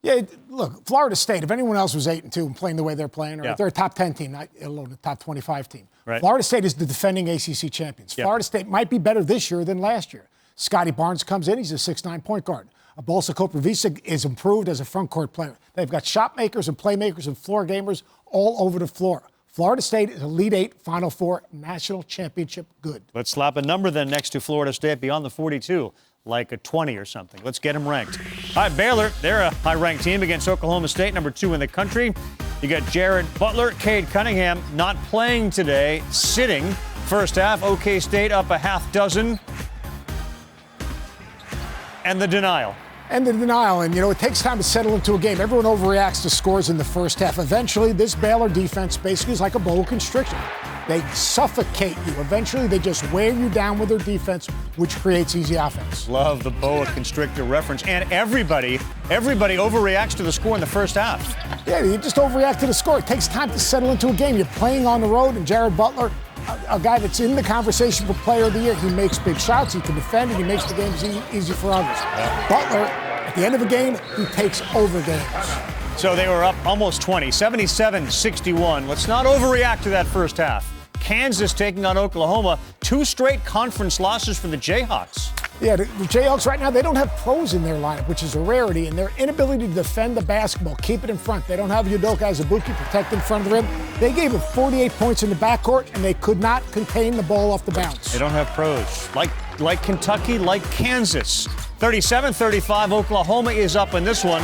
Yeah, look, Florida State, if anyone else was 8-2 and playing the way they're playing, or they're a top 10 team, not alone a top 25 team. Right. Florida State is the defending ACC champions. Yep. Florida State might be better this year than last year. Scotty Barnes comes in. He's a 6'9" point guard. Bolsa Koprivica is improved as a front court player. They've got shot makers and playmakers and floor gamers all over the floor. Florida State is Elite 8, Final 4, national championship good. Let's slap a number then next to Florida State beyond the 42, like a 20 or something. Let's get them ranked. All right, Baylor, they're a high-ranked team against Oklahoma State, number 2 in the country. You got Jared Butler, Cade Cunningham not playing today, sitting. First half, OK State up a half dozen. And the denial. And the denial. And, you know, it takes time to settle into a game. Everyone overreacts to scores in the first half. Eventually, this Baylor defense basically is like a boa constrictor. They suffocate you. Eventually, they just wear you down with their defense, which creates easy offense. Love the boa constrictor reference. And everybody overreacts to the score in the first half. Yeah, you just overreact to the score. It takes time to settle into a game. You're playing on the road, and Jared Butler, a guy that's in the conversation for Player of the Year. He makes big shots, he can defend, and he makes the games easy for others. Yeah. Butler, at the end of a game, he takes over games. So they were up almost 20, 77-61. Let's not overreact to that first half. Kansas taking on Oklahoma, 2 straight conference losses for the Jayhawks. Yeah, the Jayhawks right now, they don't have pros in their lineup, which is a rarity, and their inability to defend the basketball, keep it in front. They don't have Udoka Azubuike protect in front of the rim. They gave up 48 points in the backcourt, and they could not contain the ball off the bounce. They don't have pros. Like Kentucky, like Kansas. 37-35, Oklahoma is up in this one.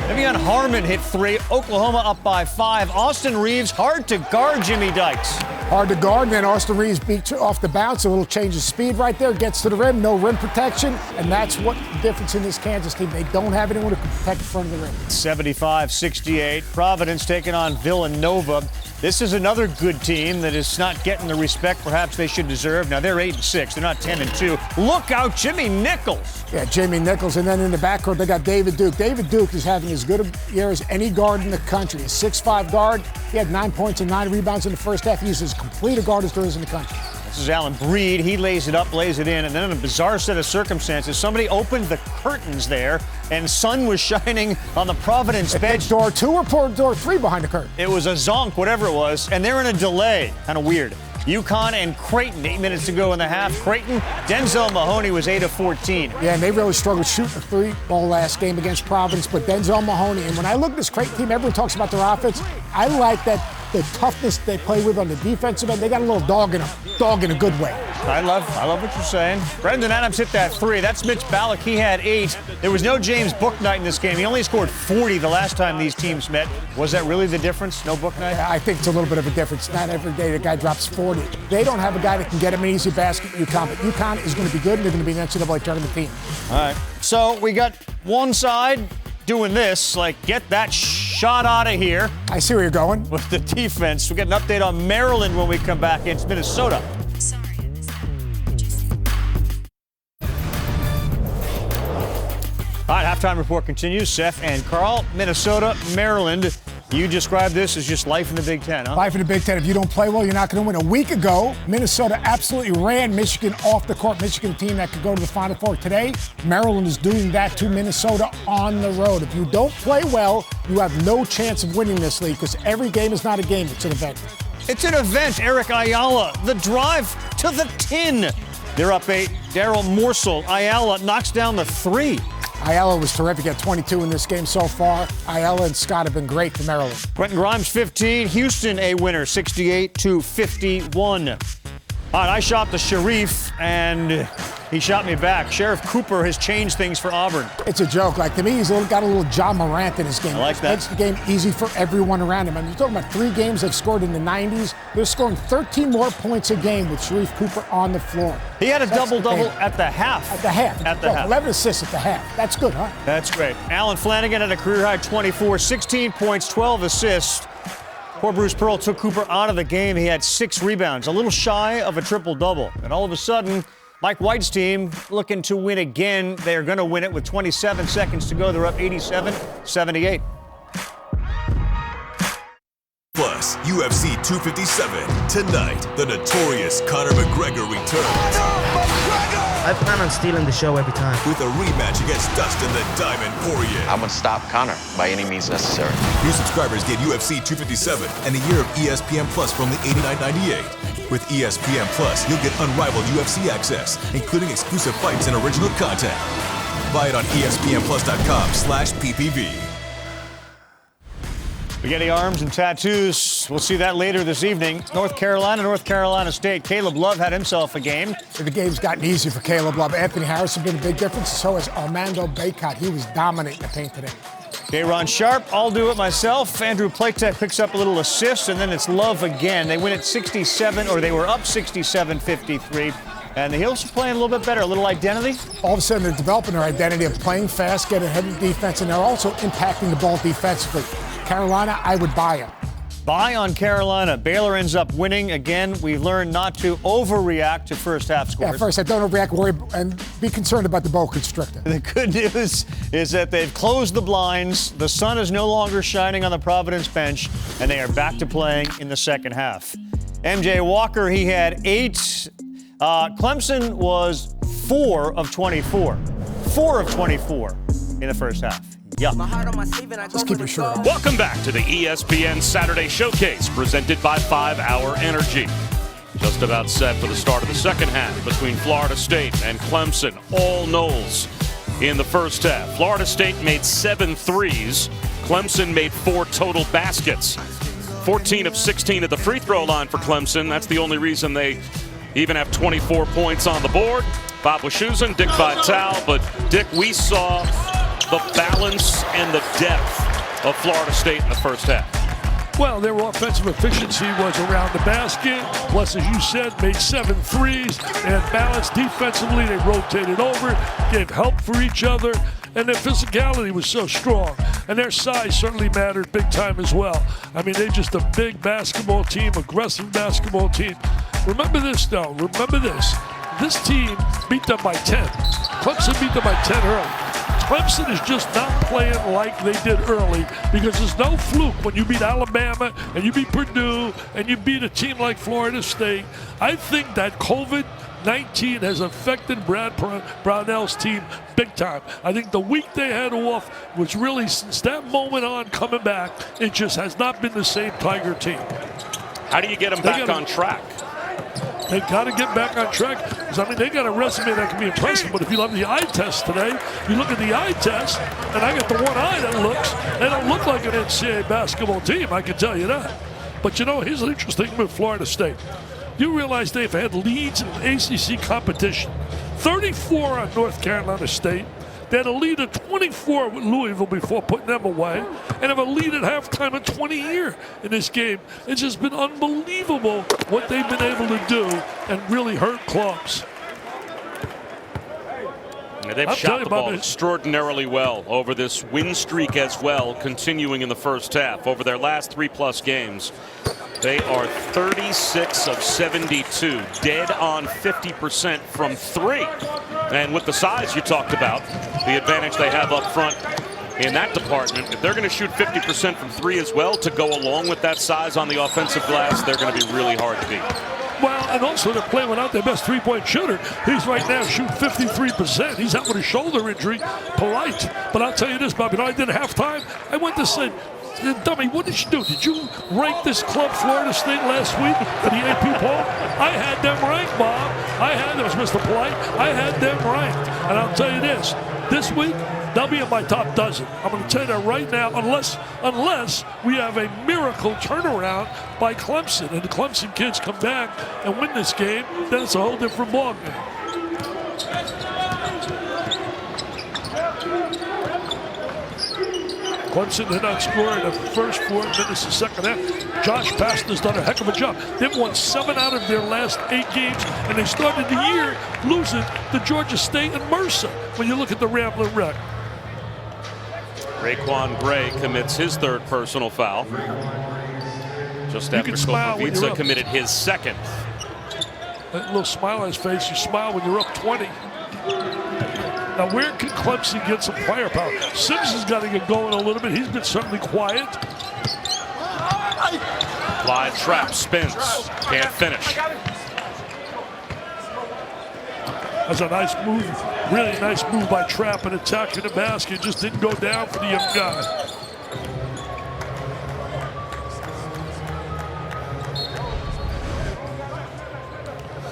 Evian Harmon hit 3. Oklahoma up by 5. Austin Reeves, hard to guard Jimmy Dykes. Hard to guard, and then Austin Reeves beats off the bounce. A little change of speed right there, gets to the rim, no rim protection, and that's what the difference in this Kansas team. They don't have anyone who can protect the front of the rim. 75-68, Providence taking on Villanova. This is another good team that is not getting the respect perhaps they should deserve. Now, they're 8-6. They're not 10-2. Look out, Jimmy Nichols. Yeah, Jimmy Nichols. And then in the backcourt, they got David Duke. David Duke is having as good a year as any guard in the country. A 6'5" guard. He had 9 points and 9 rebounds in the first half. He's as complete a guard as there is in the country. This is Allen Breed. He lays it up, lays it in, and then in a bizarre set of circumstances, somebody opened the curtains there, and sun was shining on the Providence bench. Door 2 or door 3 behind the curtain? It was a zonk, whatever it was, and they're in a delay. Kind of weird. UConn and Creighton, 8 minutes to go in the half. Creighton, Denzel Mahoney was 8 of 14. Yeah, and they really struggled shooting the 3-ball last game against Providence, but Denzel Mahoney, and when I look at this Creighton team, everyone talks about their offense. I like that the toughness they play with on the defensive end. They got a little dog in them, dog in a good way. I love what you're saying. Brendan Adams hit that 3. That's Mitch Ballack. He had 8. There was no James Bouknight in this game. He only scored 40 the last time these teams met. Was that really the difference? No Bouknight? I think it's a little bit of a difference. Not every day the guy drops 40. They don't have a guy that can get him an easy basket at UConn, but UConn is going to be good, and they're going to be an NCAA tournament team. All right. So we got one side doing this, like, get that shot out of here. I see where you're going. With the defense. We'll get an update on Maryland when we come back against Minnesota. All right, halftime report continues. Seth and Carl, Minnesota, Maryland. You described this as just life in the Big Ten, huh? Life in the Big Ten. If you don't play well, you're not going to win. A week ago, Minnesota absolutely ran Michigan off the court. Michigan team that could go to the Final Four. Today, Maryland is doing that to Minnesota on the road. If you don't play well, you have no chance of winning this league because every game is not a game. It's an event. It's an event. Eric Ayala, the drive to the tin. They're up 8. Daryl Morsell. Ayala knocks down the 3. Ayala was terrific at 22 in this game so far. Ayala and Scott have been great for Maryland. Quentin Grimes, 15. Houston, a winner, 68-51. All right, I shot the Sharif, and he shot me back. Sheriff Cooper has changed things for Auburn. It's a joke. Like, to me, he's got a little John Morant in his game. I like that. Makes the game easy for everyone around him. I mean, you're talking about 3 games they've scored in the 90s. They're scoring 13 more points a game with Sharif Cooper on the floor. He had a double-double at the half. At the half. At the half. 11 assists at the half. That's good, huh? That's great. Alan Flanagan had a career-high 24, 16 points, 12 assists. Poor Bruce Pearl took Cooper out of the game. He had 6 rebounds, a little shy of a triple-double. And all of a sudden, Mike White's team looking to win again. They're going to win it with 27 seconds to go. They're up 87-78. Plus, UFC 257. Tonight, the notorious Conor McGregor returns. I plan on stealing the show every time. With a rematch against Dustin the Diamond Poirier. I'm gonna stop Conor by any means necessary. New subscribers get UFC 257 and a year of ESPN Plus for only $89.98. With ESPN Plus, you'll get unrivaled UFC access, including exclusive fights and original content. Buy it on ESPNplus.com/PPV. Spaghetti arms and tattoos. We'll see that later this evening. North Carolina State. Caleb Love had himself a game. The game's gotten easy for Caleb Love. Anthony Harris has been a big difference. So has Armando Bacot. He was dominating the paint today. Ron Sharp, I'll do it myself. Andrew Platek picks up a little assist, and then it's Love again. They win at 67, or they were up 67-53. And the Hills are playing a little bit better, a little identity. All of a sudden, they're developing their identity of playing fast, getting heavy defense, and they're also impacting the ball defensively. Carolina, I would buy them. Buy on Carolina. Baylor ends up winning again. We learned not to overreact to first half scores. Yeah, first, I don't overreact, worry, and be concerned about the boa constrictor. The good news is that they've closed the blinds. The sun is no longer shining on the Providence bench, and they are back to playing in the second half. MJ Walker, he had 8. Clemson was 4 of 24. 4 of 24 in the first half. Yeah. Just keep your shirt on. Welcome back to the ESPN Saturday Showcase, presented by 5 Hour Energy. Just about set for the start of the second half between Florida State and Clemson. All Noles in the first half. Florida State made 7 threes. Clemson made 4 total baskets. 14 of 16 at the free throw line for Clemson. That's the only reason they even have 24 points on the board. Bob Wischusen, Dick Vitale, but Dick, we saw the balance and the depth of Florida State in the first half. Well, their offensive efficiency was around the basket. Plus, as you said, made 7 threes. And balanced defensively. They rotated over, gave help for each other. And their physicality was so strong. And their size certainly mattered big time as well. I mean, they're just a big basketball team, aggressive basketball team. Remember this, though. Remember this. This team beat them by 10. Clemson beat them by 10 early. Clemson is just not playing like they did early because there's no fluke when you beat Alabama and you beat Purdue and you beat a team like Florida State. I think that COVID-19 has affected Brad Brownell's team big time. I think the week they had off was really, since that moment on coming back, it just has not been the same Tiger team. How do you get them back on track? They got to get back on track. Because, I mean, they got a resume that can be impressive. But if you love the eye test today, you look at the eye test, and I got the one eye that looks, they don't look like an NCAA basketball team, I can tell you that. But you know, here's an interesting thing with Florida State. You realize they've had leads in ACC competition. 34 on North Carolina State. They had a lead of 24 with Louisville before putting them away, and have a lead at halftime of 20 here in this game. It's just been unbelievable what they've been able to do and really hurt clubs. And they've shot the ball extraordinarily well over this win streak as well, continuing in the first half. Over their last 3+ games, they are 36 of 72, dead on 50% from 3. And with the size you talked about, the advantage they have up front in that department, if they're going to shoot 50% from 3 as well to go along with that size on the offensive glass, they're going to be really hard to beat. Well, and also they're playing without their best three-point shooter. He's right now shooting 53%. He's out with a shoulder injury. Polite. But I'll tell you this, Bob. You know, I did halftime. I went to say, dummy, what did you do? Did you rank this club, Florida State, last week for the AP poll? I had them ranked, Bob. I had them, Mr. Polite. I had them ranked. And I'll tell you this week, they'll be in my top dozen. I'm going to tell you that right now, unless we have a miracle turnaround by Clemson, and the Clemson kids come back and win this game, then it's a whole different ballgame. Clemson did not score in the first 4 minutes of the second half. Josh Pastner's done a heck of a job. They've won 7 out of their last 8 games, and they started the year losing to Georgia State and Mercer when you look at the Rambler record. Raekwon Gray commits his 3rd personal foul. Just after Koprivica committed his 2nd. That little smile on his face, you smile when you're up 20. Now, where can Clemson get some firepower? Simpson's got to get going a little bit. He's been certainly quiet. Applied trap, spins, can't finish. That's a nice move, really nice move by Trapp and attacking the basket. Just didn't go down for the young guy.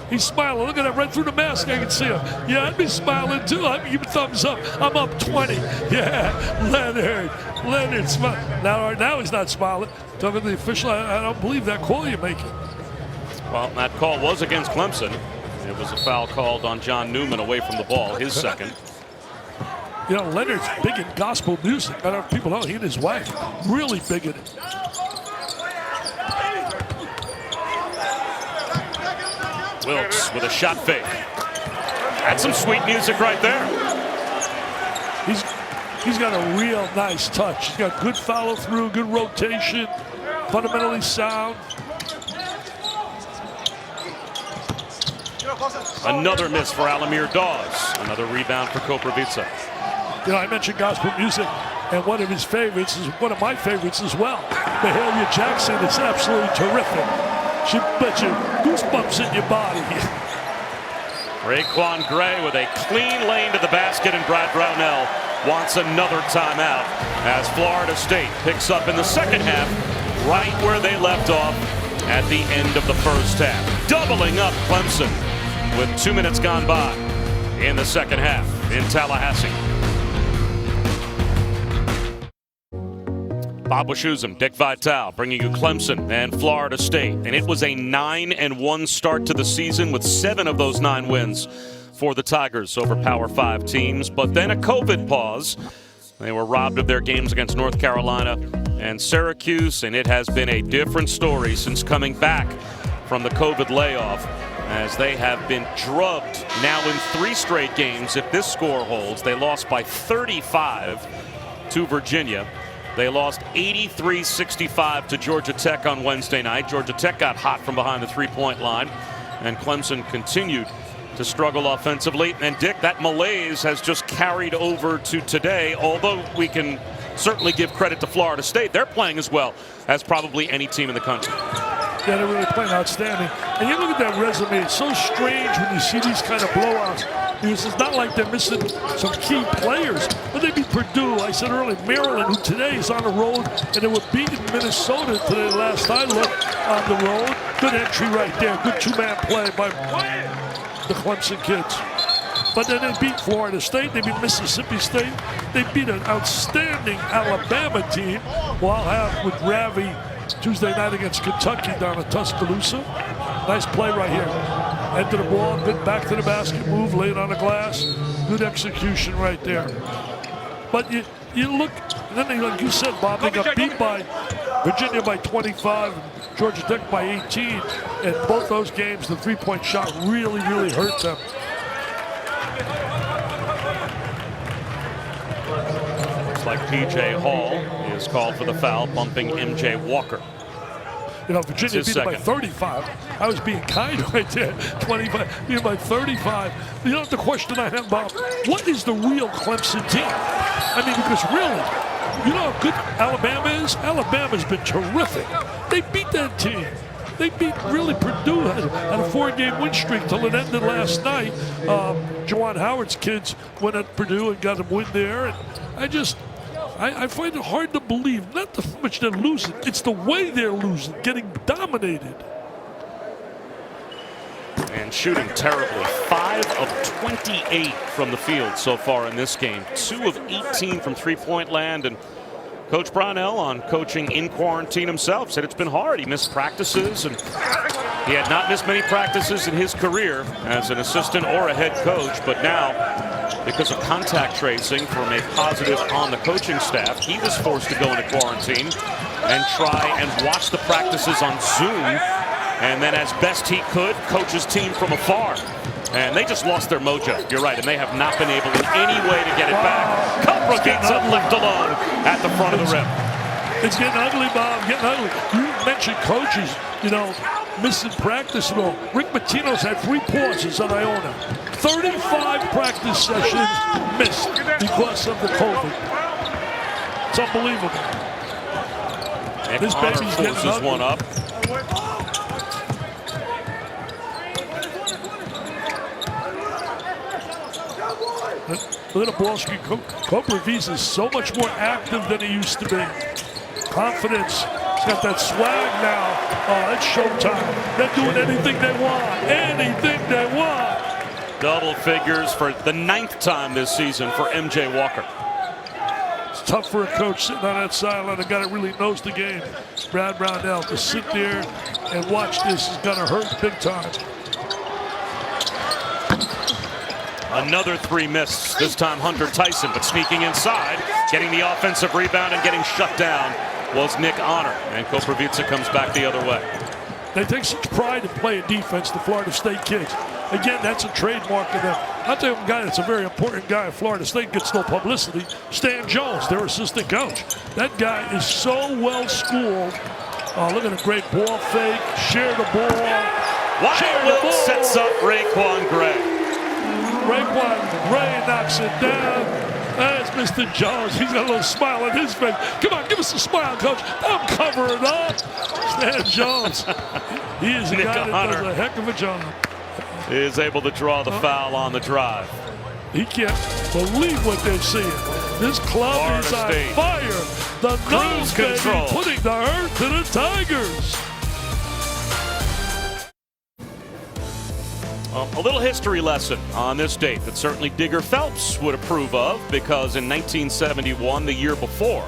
He's smiling. Look at that right through the mask. I can see him. Yeah, I'd be smiling too. I'd be giving thumbs up. I'm up 20. Yeah, Leonard smiling. Now he's not smiling. Talking to the official, I don't believe that call you're making. Well, that call was against Clemson. It was a foul called on John Newman away from the ball, his 2nd. You know, Leonard's big in gospel music. I don't know if people know, he and his wife really big in it. Wilkes with a shot fake. That's some sweet music right there. He's got a real nice touch. He's got good follow through, good rotation, fundamentally sound. Another miss for Alamir Dawes. Another rebound for Koprivica. You know, I mentioned gospel music, and one of his favorites is one of my favorites as well. Mahalia Jackson is absolutely terrific. She bet you goosebumps in your body. Raekwon Gray with a clean lane to the basket, and Brad Brownell wants another timeout as Florida State picks up in the second half right where they left off at the end of the first half. Doubling up Clemson with 2 minutes gone by in the second half in Tallahassee. Bob Wischusen, Dick Vitale bringing you Clemson and Florida State. And it was a 9-1 start to the season with 7 of those 9 wins for the Tigers over Power 5 teams. But then a COVID pause. They were robbed of their games against North Carolina and Syracuse, and it has been a different story since coming back from the COVID layoff, as they have been drubbed now in 3 straight games. If this score holds, they lost by 35 to Virginia. They lost 83-65 to Georgia Tech on Wednesday night. Georgia Tech got hot from behind the 3-point line, and Clemson continued to struggle offensively. And Dick, that malaise has just carried over to today, although we can certainly give credit to Florida State. They're playing as well as probably any team in the country. Yeah, they're really playing outstanding. And you look at that resume, it's so strange when you see these kind of blowouts, because it's not like they're missing some key players, but they beat Purdue. I said earlier, Maryland, who today is on the road, and they were beating Minnesota today last I looked on the road. Good entry right there, good 2-man play by the Clemson kids. But then they beat Florida State, they beat Mississippi State, they beat an outstanding Alabama team. Well, I'll have with Ravi Tuesday night against Kentucky down in Tuscaloosa. Nice play right here. Enter the ball, good back to the basket move, lay it on the glass. Good execution right there. But you look, then they, like you said, Bob, they got beat by Virginia by 25, Georgia Tech by 18. And both those games, the three-point shot really, really hurt them. Looks like P.J. Hall is called for the foul, bumping M.J. Walker. You know, Virginia beat it by 35. I was being kind right there. 25, beat it by 35. You know, the question I have, Bob, what is the real Clemson team? I mean, because really, you know how good Alabama is? Alabama's been terrific. They beat that team. They beat really Purdue had a 4-game win streak till it ended last night. Juwan Howard's kids went at Purdue and got a win there. And I find it hard to believe, not the much they're losing, it's the way they're losing, getting dominated. And shooting terribly. 5 of 28 from the field so far in this game. 2 of 18 from three-point land. And Coach Brownell, on coaching in quarantine himself, said it's been hard. He missed practices, and he had not missed many practices in his career as an assistant or a head coach. But now, because of contact tracing from a positive on the coaching staff, he was forced to go into quarantine and try and watch the practices on Zoom, and then as best he could, coach his team from afar. And they just lost their mojo. You're right, and they have not been able in any way to get it back. Cobra gets up left alone at the front of the rim. It's getting ugly, Bob, getting ugly. You mentioned coaches, you know, missing practice and all. Rick Pitino's had 3 pauses at Iona. 35 practice sessions missed because of the COVID. It's unbelievable. And This Connor baby's getting closes ugly. one up. Look at the ball screen. Cooper Visa is so much more active than he used to be. Confidence. He's got that swag now. Oh, it's showtime. They're doing anything they want. Anything they want. Double figures for the 9th time this season for M.J. Walker. It's tough for a coach sitting on that sideline, a guy that really knows the game. Brad Brownell, to sit there and watch this is going to hurt big time. Another 3 missed, this time Hunter Tyson, but sneaking inside, getting the offensive rebound and getting shut down was Nick Honor. And Koprivica comes back the other way. They take such pride in playing defense, the Florida State kids. Again, that's a trademark of them. I'll tell you a guy that's a very important guy at Florida State, gets no publicity, Stan Jones, their assistant coach. That guy is so well schooled. Look at a great ball fake, share the ball. Wild sets up Raekwon Gray. Raekwon Gray knocks it down. That's Mr. Jones. He's got a little smile on his face. Come on, give us a smile, coach. I'm covering up. Stan Jones. He is a guy that does a heck of a job. Is able to draw the foul on the drive. He can't believe what they're seeing. This club is on fire. The nose control putting the hurt to the Tigers. A little history lesson on this date that certainly Digger Phelps would approve of, because in 1971, the year before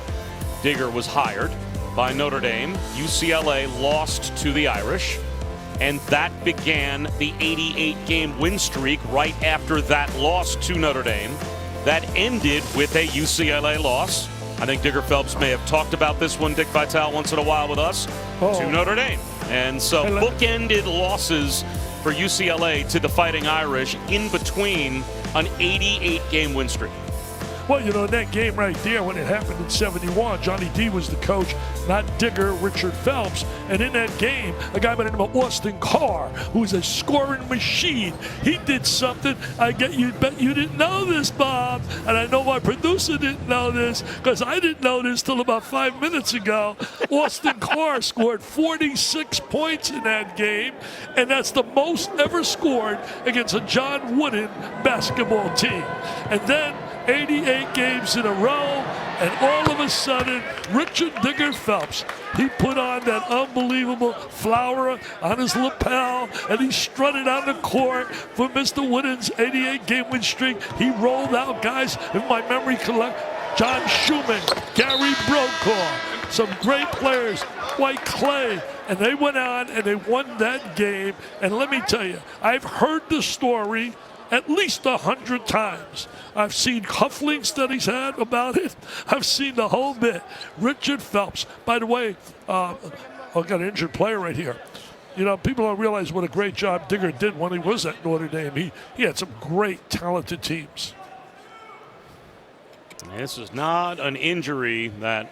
Digger was hired by Notre Dame, UCLA lost to the Irish, and that began the 88-game win streak right after that loss to Notre Dame. That ended with a UCLA loss. I think Digger Phelps may have talked about this one, Dick Vitale, once in a while with us, to Notre Dame. And so bookended losses for UCLA to the Fighting Irish in between an 88-game win streak. Well, you know, in that game right there, when it happened in 71, Johnny D was the coach, not Digger, Richard Phelps. And in that game, a guy by the name of Austin Carr, who's a scoring machine, he did something. I bet you didn't know this, Bob. And I know my producer didn't know this, because I didn't know this till about 5 minutes ago. Austin Carr scored 46 points in that game, and that's the most ever scored against a John Wooden basketball team. And then 88 games in a row, and all of a sudden, Richard Digger Phelps, he put on that unbelievable flower on his lapel, and he strutted on the court for Mr. Wooden's 88-game win streak. He rolled out guys, if my memory collect, John Schumann, Gary Brokaw, some great players. like clay. And they went on and they won that game. And let me tell you, I've heard the story at least 100 times. I've seen cufflinks that he's had about it. I've seen the whole bit. Richard Phelps. By the way, I've got an injured player right here. You know, people don't realize what a great job Digger did when he was at Notre Dame. He had some great, talented teams. This is not an injury that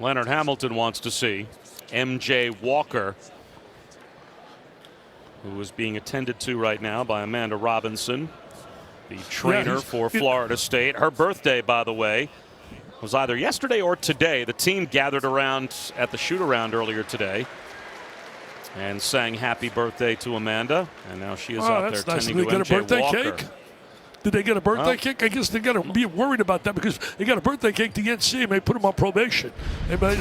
Leonard Hamilton wants to see. M.J. Walker, who is being attended to right now by Amanda Robinson, the trainer for Florida State. Her birthday, by the way, was either yesterday or today. The team gathered around at the shoot-around earlier today and sang happy birthday to Amanda. And now she is out there tending to M.J. Walker. Cake? Did they get a birthday cake? I guess they got to be worried about that because they got a birthday cake to the NCAA and they put them on probation. They put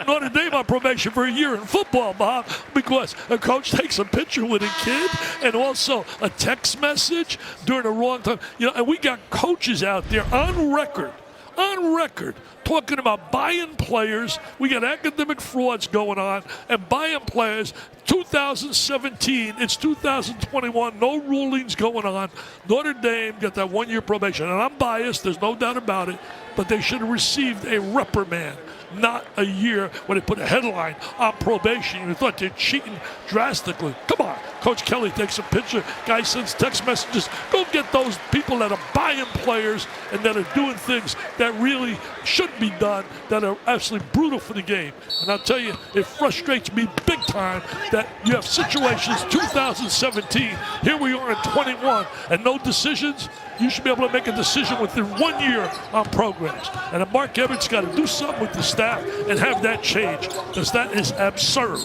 Notre Dame on probation for a year in football, Bob, because a coach takes a picture with a kid and also a text message during the wrong time. You know, and we got coaches out there on record, talking about buying players. We got academic frauds going on and buying players. 2017, it's 2021, no rulings going on. Notre Dame got that 1-year probation, and I'm biased, there's no doubt about it, but they should have received a reprimand, not a year when they put a headline on probation. You thought they're cheating drastically. Come on. Coach Kelly takes a picture. Guy sends text messages. Go get those people that are buying players and that are doing things that really shouldn't be done, that are absolutely brutal for the game. And I'll tell you, it frustrates me big time that you have situations 2017, here we are in 21, and no decisions. You should be able to make a decision within 1 year on programs. And Mark Everett's got to do something with the staff and have that change, because that is absurd.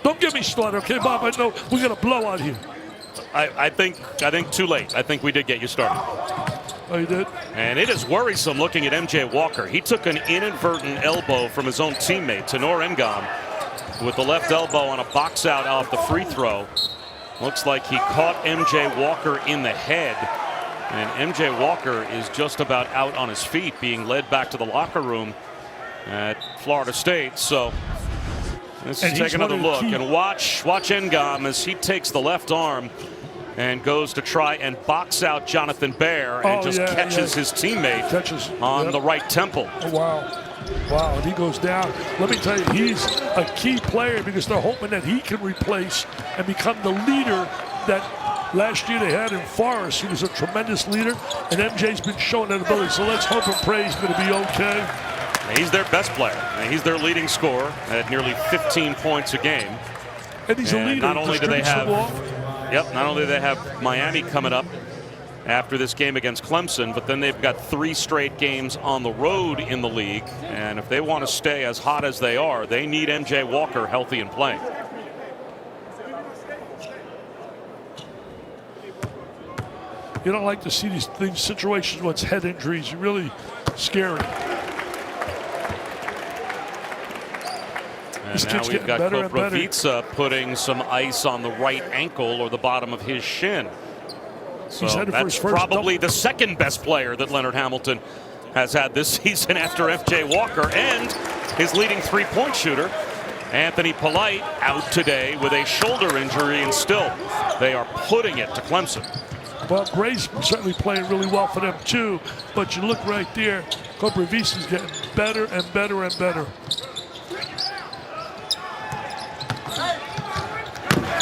Don't get me started, okay, Bob? I know we're going to blow out here. I think too late. I think we did get you started. Oh, you did? And it is worrisome looking at M.J. Walker. He took an inadvertent elbow from his own teammate, Tenor Ngom, with the left elbow on a box out off the free throw. Looks like he caught M.J. Walker in the head. And M.J. Walker is just about out on his feet, being led back to the locker room at Florida State. So let's take another look and watch Ngom as he takes the left arm and goes to try and box out Jonathan Baer and catches his teammate on the right temple. Oh, wow. Wow, and he goes down. Let me tell you, he's a key player because they're hoping that he can replace and become the leader that last year they had in Forrest, who was a tremendous leader, and MJ's been showing that ability. So let's hope and pray he's going to be okay. He's their best player. He's their leading scorer at nearly 15 points a game. And he's a leader. Not only do they have, not only do they have Miami coming up after this game against Clemson, but then they've got 3 straight games on the road in the league. And if they want to stay as hot as they are, they need M.J. Walker healthy and playing. You don't like to see these situations when it's head injuries. Really scary. And now we've got Koprivica putting some ice on the right ankle or the bottom of his shin. So that's probably the second best player that Leonard Hamilton has had this season after M.J. Walker, and his leading 3-point shooter, Anthony Polite, out today with a shoulder injury, and still they are putting it to Clemson. Well, Gray's certainly playing really well for them too, but you look right there, Koprivica's getting better and better and better.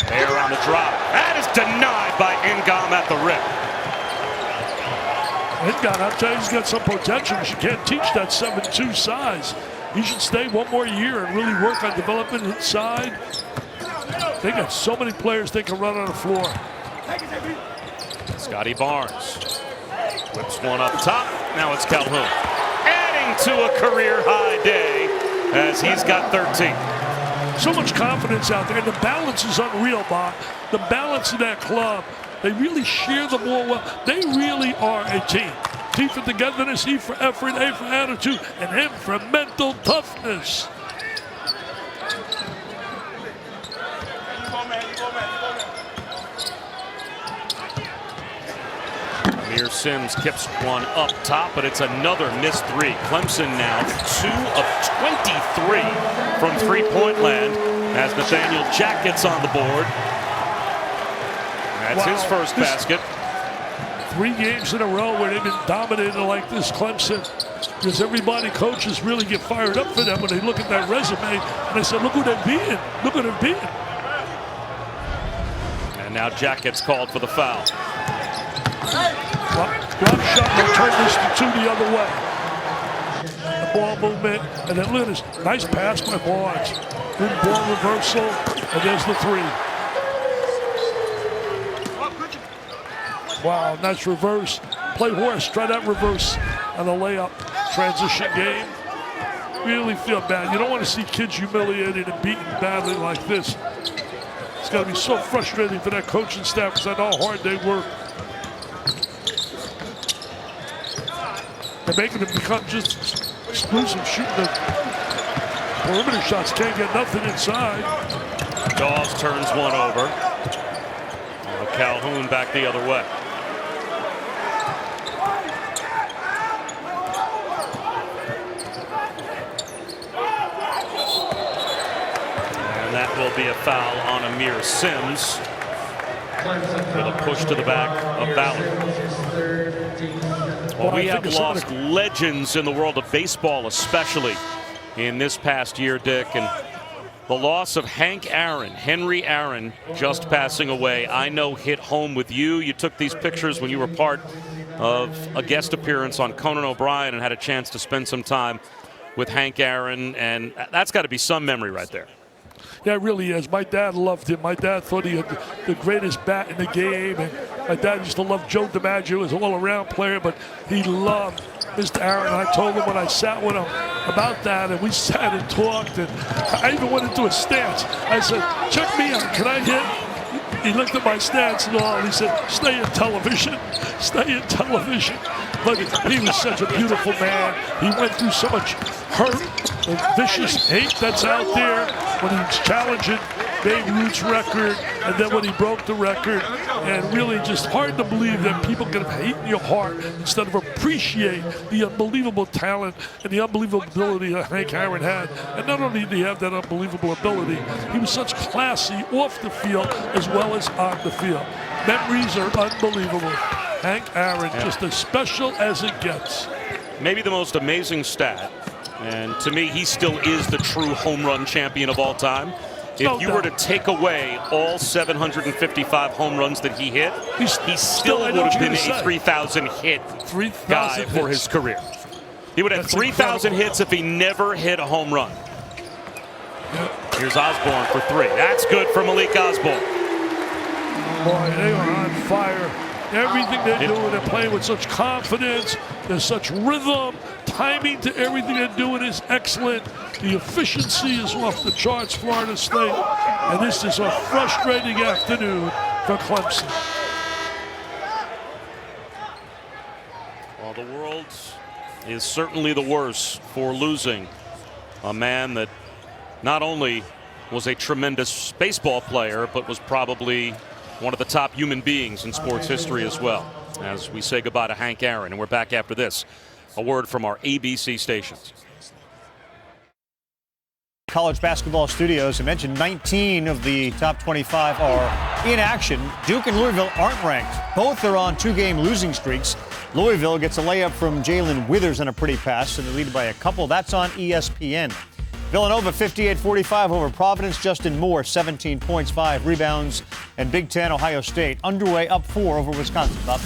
Baer on the drop. That is denied by Ngom at the rim. Ngom, I'll tell you, he's got some potential. You can't teach that 7'2" size. He should stay 1 more year and really work on development inside. They got so many players they can run on the floor. Scotty Barnes whips one up top. Now it's Calhoun, adding to a career-high day as he's got 13. So much confidence out there, and the balance is unreal, Bob. The balance in that club, they really share the ball well. They really are a team. T for togetherness, E for effort, A for attitude, and M for mental toughness. Amir Sims kips one up top, but it's another missed three. Clemson now 2 of 23 from three-point land as Nathaniel Jack gets on the board. That's his first basket. 3 games in a row where they've been dominated like this, Clemson. Because everybody, coaches really get fired up for them when they look at that resume and they say, look who they're beating. Look who they're beating. And now Jack gets called for the foul. Drop shot, they'll turn this to 2 the other way. The ball movement, and then look at this. Nice pass by Barnes. Good ball reversal, and there's the 3. Wow, nice reverse. Play horse, try that reverse on the layup. Transition game. Really feel bad. You don't want to see kids humiliated and beaten badly like this. It's got to be so frustrating for that coaching staff because I know how hard they work. They're making it become just exclusive shooting the perimeter shots. Can't get nothing inside. Dawes turns one over. Calhoun back the other way. And that will be a foul on Amir Sims with a push to the back of Ballard. Well, we have lost legends in the world of baseball, especially in this past year, Dick, and the loss of Hank Aaron, Henry Aaron, just passing away, I know hit home with you. You took these pictures when you were part of a guest appearance on Conan O'Brien and had a chance to spend some time with Hank Aaron, and that's got to be some memory right there. Yeah, it really is. My dad loved him. My dad thought he had the greatest bat in the game, and my dad used to love Joe DiMaggio as an all-around player, but he loved Mr. Aaron. I told him when I sat with him about that, and we sat and talked, and I even went into a stance. I said, check me out, can I hit? He looked at my stance and all, and he said, stay in television, stay in television. But he was such a beautiful man. He went through so much hurt and vicious hate that's out there when he was challenging Babe Ruth's record, and then when he broke the record, and really just hard to believe that people can have hate in your heart instead of appreciate the unbelievable talent and the unbelievable ability that Hank Aaron had. And not only did he have that unbelievable ability, he was such classy off the field as well as on the field. Memories are unbelievable. Hank Aaron, just as special as it gets. Maybe the most amazing stat, and to me, he still is the true home run champion of all time. If you were to take away all 755 home runs that he hit, he still would have been a 3,000 hit guy for his career. He would have 3,000 hits if he never hit a home run. Here's Osborne for 3. That's good for Malik Osborne. Boy, they are on fire. Everything they're doing, they're playing with such confidence. There's such rhythm. Timing to everything they're doing is excellent. The efficiency is off the charts, Florida State. And this is a frustrating afternoon for Clemson. Well, the world is certainly the worse for losing a man that not only was a tremendous baseball player, but was probably one of the top human beings in sports history as well. As we say goodbye to Hank Aaron, and we're back after this. A word from our ABC stations. College basketball studios. I mentioned 19 of the top 25 are in action. Duke and Louisville aren't ranked. Both are on 2-game losing streaks. Louisville gets a layup from Jalen Withers on a pretty pass, and they lead by a couple. That's on ESPN. Villanova 58-45 over Providence. Justin Moore 17 points, 5 rebounds. And Big Ten Ohio State underway up 4 over Wisconsin. Bob.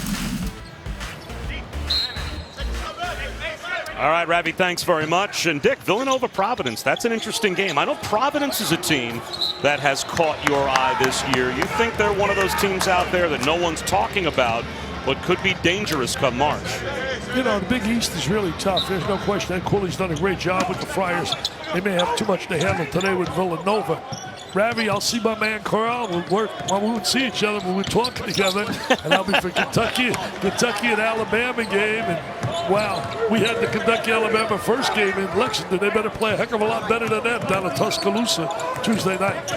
All right, Ravi, thanks very much. And Dick, Villanova Providence, that's an interesting game. I know Providence is a team that has caught your eye this year. You think they're one of those teams out there that no one's talking about, but could be dangerous come March? You know, the Big East is really tough. There's no question. Ed Cooley's done a great job with the Friars. They may have too much to handle today with Villanova. Ravi, I'll see my man Carl. We would see each other when we were talking together, and I'll be for Kentucky and Alabama game. And wow, we had the Kentucky-Alabama first game in Lexington. They better play a heck of a lot better than that down in Tuscaloosa Tuesday night.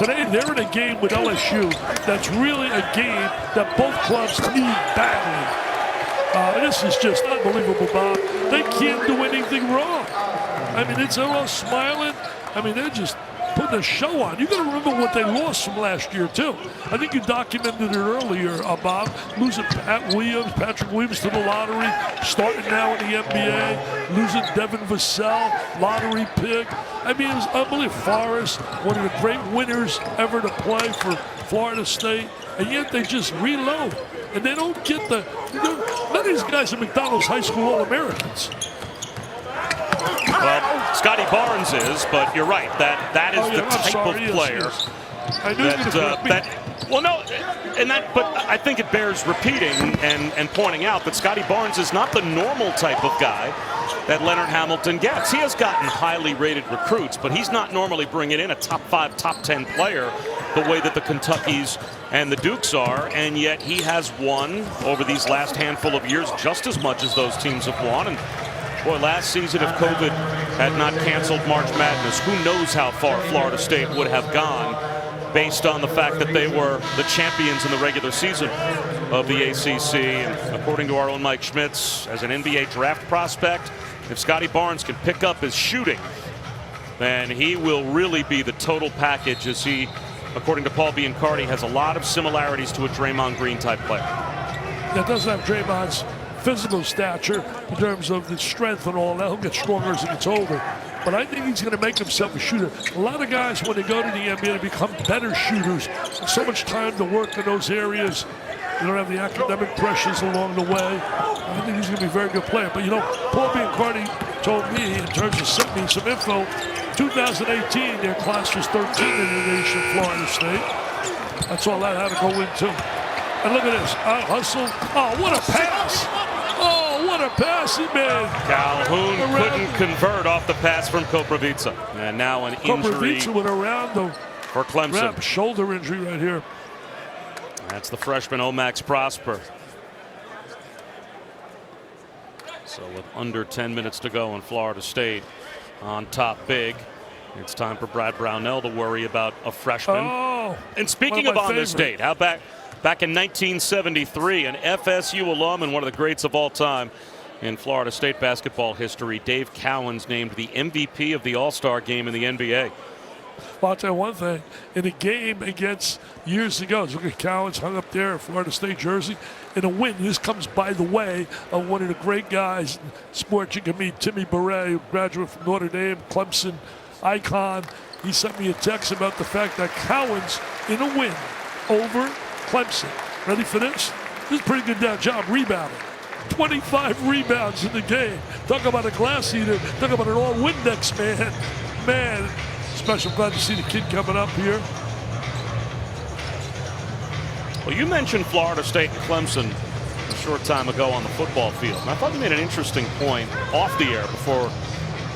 today they're in a game with LSU that's really a game that both clubs need badly. This is just unbelievable, Bob. They can't do anything wrong. I mean, they're all smiling. I mean, they're just putting a show on. You got to remember what they lost from last year, too. I think you documented it earlier, Bob, losing Patrick Williams to the lottery, starting now in the NBA, losing Devin Vassell, lottery pick. I mean, it was unbelievable. Forrest, one of the great winners ever to play for Florida State, and yet they just reload. And they don't get none of these guys are McDonald's High School All-Americans. Well, Scotty Barnes is, but you're right. That is the type of player I knew but I think it bears repeating and pointing out that Scotty Barnes is not the normal type of guy that Leonard Hamilton gets. He has gotten highly rated recruits, but he's not normally bringing in a top 5, top 10 player the way that the Kentuckys and the Dukes are, and yet he has won over these last handful of years just as much as those teams have won. And boy, last season, if COVID had not canceled March Madness, who knows how far Florida State would have gone based on the fact that they were the champions in the regular season of the ACC. And according to our own Mike Schmitz, as an NBA draft prospect, if Scotty Barnes can pick up his shooting, then he will really be the total package, as he, according to Paul Biancardi, has a lot of similarities to a Draymond Green type player. That doesn't have Draymond's physical stature in terms of the strength and all that. He'll get stronger as he gets older. But I think he's going to make himself a shooter. A lot of guys, when they go to the NBA, they become better shooters. So much time to work in those areas. You don't have the academic pressures along the way. I think he's going to be a very good player. But, you know, Paul Biancardi told me, in terms of sending me some info, 2018, their class was 13 in the nation, Florida State. That's all that had to go into. And look at this. Hustle. Oh, what a pass. Oh, what a pass he made. Calhoun couldn't convert off the pass from Koprivica. And now an injury went around for Clemson. Shoulder injury right here. That's the freshman Omax Prosper. So with under 10 minutes to go in Florida State on top big, it's time for Brad Brownell to worry about a freshman. Oh, and speaking of on this date, how back in 1973, an FSU alum and one of the greats of all time in Florida State basketball history, Dave Cowens named the MVP of the All-Star game in the NBA. Well, I'll tell you one thing. In a game against years ago, look at Cowens hung up there in Florida State jersey. In a win, this comes by the way of one of the great guys in sports you can meet, Timmy Beret, who graduated from Notre Dame, Clemson icon. He sent me a text about the fact that Cowens, in a win over Clemson. Ready for this? This is a pretty good job rebounding. 25 rebounds in the game. Talk about a glass eater. Talk about an all-Windex man. Man, special. Glad to see the kid coming up here. Well, you mentioned Florida State and Clemson a short time ago on the football field. And I thought you made an interesting point off the air before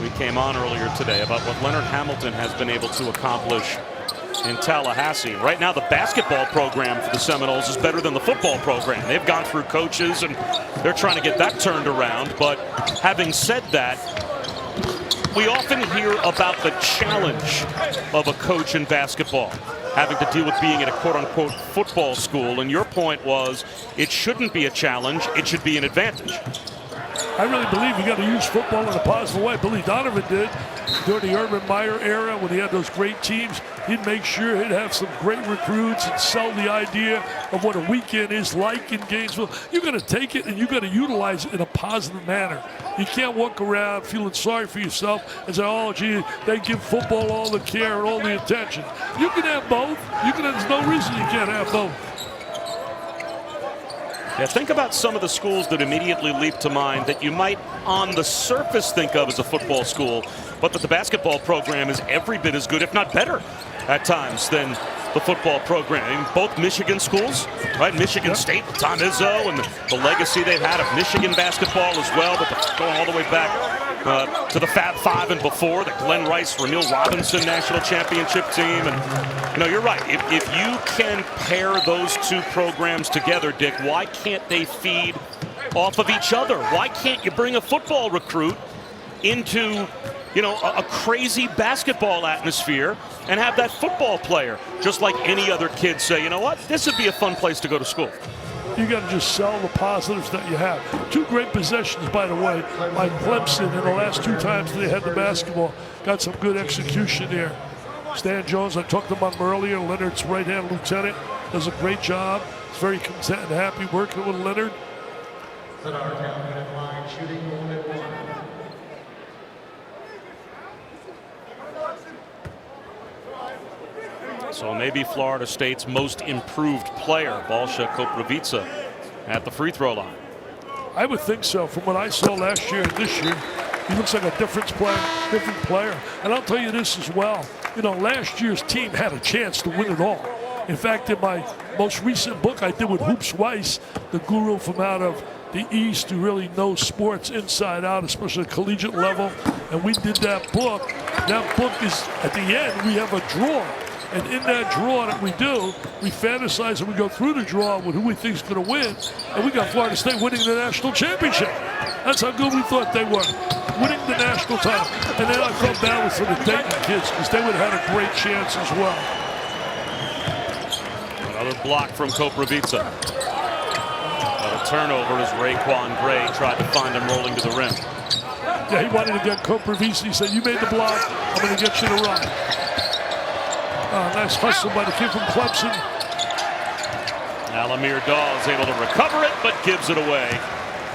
we came on earlier today about what Leonard Hamilton has been able to accomplish in Tallahassee. Right now, the basketball program for the Seminoles is better than the football program. They've gone through coaches, and they're trying to get that turned around. But having said that, we often hear about the challenge of a coach in basketball, having to deal with being at a quote-unquote football school. And your point was it shouldn't be a challenge. It should be an advantage. I really believe you got to use football in a positive way. Billy Donovan did during the Urban Meyer era when he had those great teams. He'd make sure he'd have some great recruits and sell the idea of what a weekend is like in Gainesville. You're going to take it and you're going to utilize it in a positive manner. You can't walk around feeling sorry for yourself and say, oh, gee, they give football all the care and all the attention. You can have both. There's no reason you can't have both. Yeah, think about some of the schools that immediately leap to mind that you might on the surface think of as a football school, but that the basketball program is every bit as good, if not better, at times than the football program. I mean, both Michigan schools, right? Michigan State, Tom Izzo, and the legacy they've had of Michigan basketball as well, but going all the way back to the Fab Five and before, the Glenn Rice, Ramil Robinson national championship team. And, you know, you're right. If you can pair those two programs together, Dick, why can't they feed off of each other? Why can't you bring a football recruit into a crazy basketball atmosphere and have that football player, just like any other kid, say, you know what, this would be a fun place to go to school. You got to just sell the positives that you have. 2 great possessions, by the way, by Clemson in the last 2 times they had the basketball. Got some good execution there. Stan Jones, I talked about him earlier, Leonard's right-hand lieutenant, does a great job. He's very content and happy working with Leonard. So maybe Florida State's most improved player, Balsha Koprivica, at the free throw line. I would think so. From what I saw last year and this year, he looks like a different player. And I'll tell you this as well. Last year's team had a chance to win it all. In fact, in my most recent book I did with Hoops Weiss, the guru from out of the East who really knows sports inside out, especially at collegiate level, and we did that book. That book is, at the end, we have a draw. And in that draw that we do, we fantasize and we go through the draw with who we think is going to win. And we got Florida State winning the national championship. That's how good we thought they were, winning the national title. And then I felt bad with for the Dayton kids because they would have had a great chance as well. Another block from Koprivica. A turnover as Raekwon Gray tried to find him rolling to the rim. Yeah, he wanted to get Koprivica. He said, you made the block, I'm going to get you to run. Nice hustle by the kid from Clemson. Alamir Daw is able to recover it, but gives it away.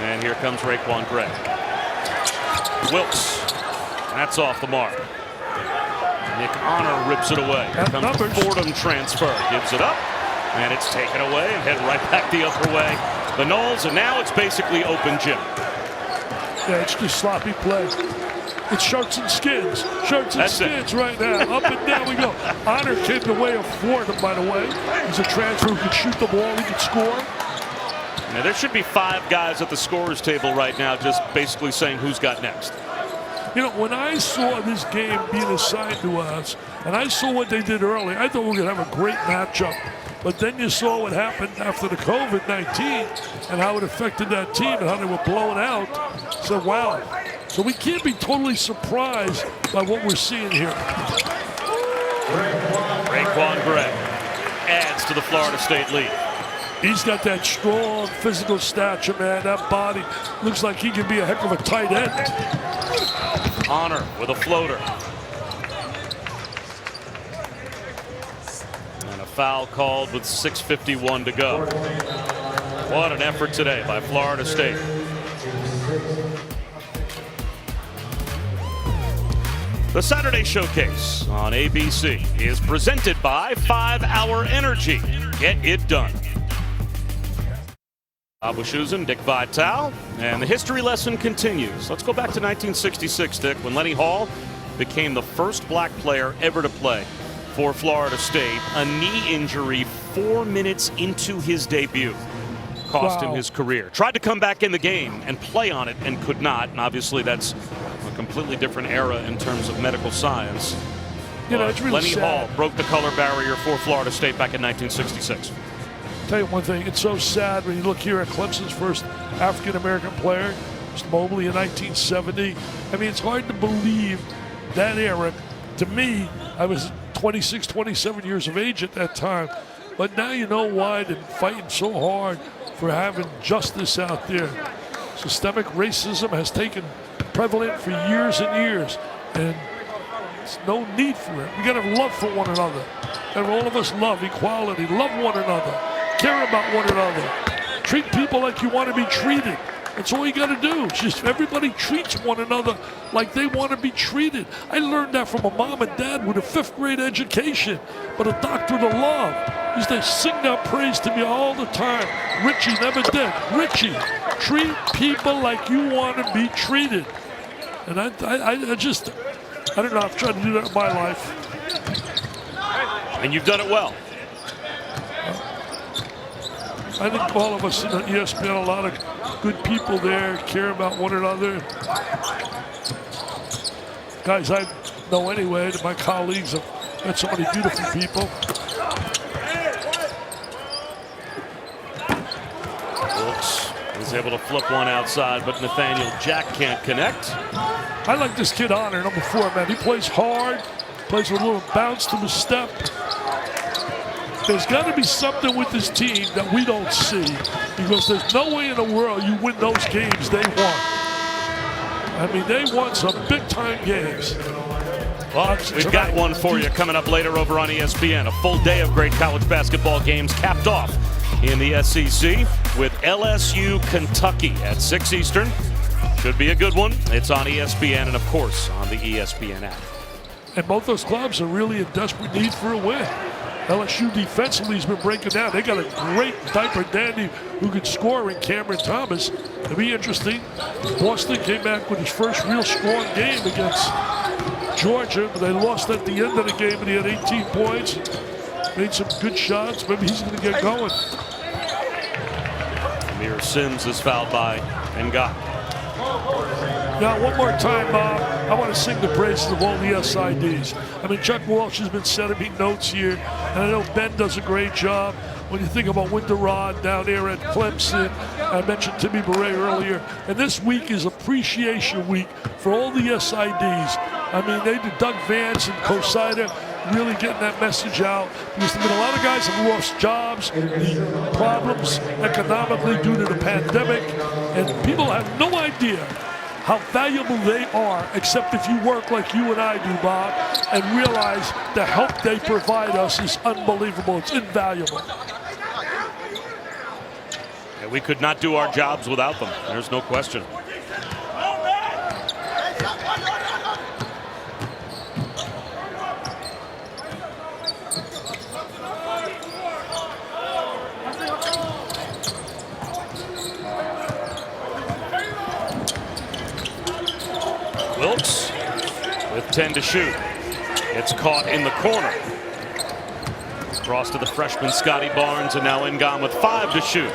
And here comes Raekwon Gray. Wilkes. That's off the mark. Nick Honor rips it away. Here comes the Fordham transfer. Gives it up. And it's taken away and head right back the other way. The Noles, and now it's basically open gym. Yeah, it's just sloppy play. It's shirts and skins. Shirts and skins right now. Up and down we go. Honor came the way of Fordham, by the way. He's a transfer who can shoot the ball. He can score. Now, there should be 5 guys at the scorer's table right now just basically saying who's got next. When I saw this game being assigned to us, and I saw what they did early, I thought we were going to have a great matchup. But then you saw what happened after the COVID-19 and how it affected that team and how they were blown out. So, wow. So we can't be totally surprised by what we're seeing here. Raekwon Gray adds to the Florida State lead. He's got that strong physical stature, man. That body looks like he can be a heck of a tight end. Honor with a floater. And a foul called with 6:51 to go. What an effort today by Florida State. The Saturday Showcase on ABC is presented by 5 Hour Energy. Get it done. Bob Wischusen, Dick Vitale, and the history lesson continues. Let's go back to 1966, Dick, when Lenny Hall became the first black player ever to play for Florida State. A knee injury 4 minutes into his debut cost him his career. Tried to come back in the game and play on it and could not. And obviously that's a completely different era in terms of medical science. It's really Lenny sad. Hall broke the color barrier for Florida State back in 1966. Tell you one thing, it's so sad when you look here at Clemson's first African-American player, Mr. Mobley in 1970. I mean, it's hard to believe that era. To me, I was 26, 27 years of age at that time. But now you know why they're fighting so hard for having justice out there. Systemic racism has taken prevalent for years and years, and there's no need for it. We gotta have love for one another. And all of us love equality, love one another, care about one another, treat people like you want to be treated. That's all you got to do. It's just everybody treats one another like they want to be treated. I learned that from a mom and dad with a 5th grade education, but a doctorate of love. Used to sing that praise to me all the time. Richie never did. Richie, treat people like you want to be treated. And I don't know, I've tried to do that in my life. And you've done it well. I think all of us at ESPN, a lot of good people there, care about one another. Guys I know anyway, my colleagues have met so many beautiful people. Wilkes He's able to flip one outside, but Nathaniel Jack can't connect. I like this kid Honor, number 4, man. He plays hard, plays with a little bounce to his step. There's got to be something with this team that we don't see, because there's no way in the world you win those games they won. I mean, they won some big-time games. Well, we've got one for you coming up later over on ESPN. A full day of great college basketball games capped off in the SEC with LSU Kentucky at 6 Eastern. Should be a good one. It's on ESPN and, of course, on the ESPN app. And both those clubs are really in desperate need for a win. LSU defensively has been breaking down. They got a great diaper dandy who can score in Cameron Thomas. It'll be interesting. Boston came back with his first real strong game against Georgia, but they lost at the end of the game, and he had 18 points. Made some good shots. Maybe he's going to get going. Amir Sims is fouled by Ngah. Now, one more time, Bob, I want to sing the praises of all the SIDs. I mean, Chuck Walsh has been sending me notes here, and I know Ben does a great job. When you think about Winter Rod down there at Clemson, I mentioned Timmy Beret earlier, and this week is Appreciation Week for all the SIDs. I mean, they did Doug Vance and Cosida really getting that message out, because a lot of guys have lost jobs, the problems economically due to the pandemic, and people have no idea how valuable they are, except if you work like you and I do, Bob, and realize the help they provide us is unbelievable. It's invaluable. Yeah, we could not do our jobs without them. There's no question. Wilkes with 10 to shoot. It's caught in the corner. Cross to the freshman Scotty Barnes, and now Ngah with 5 to shoot.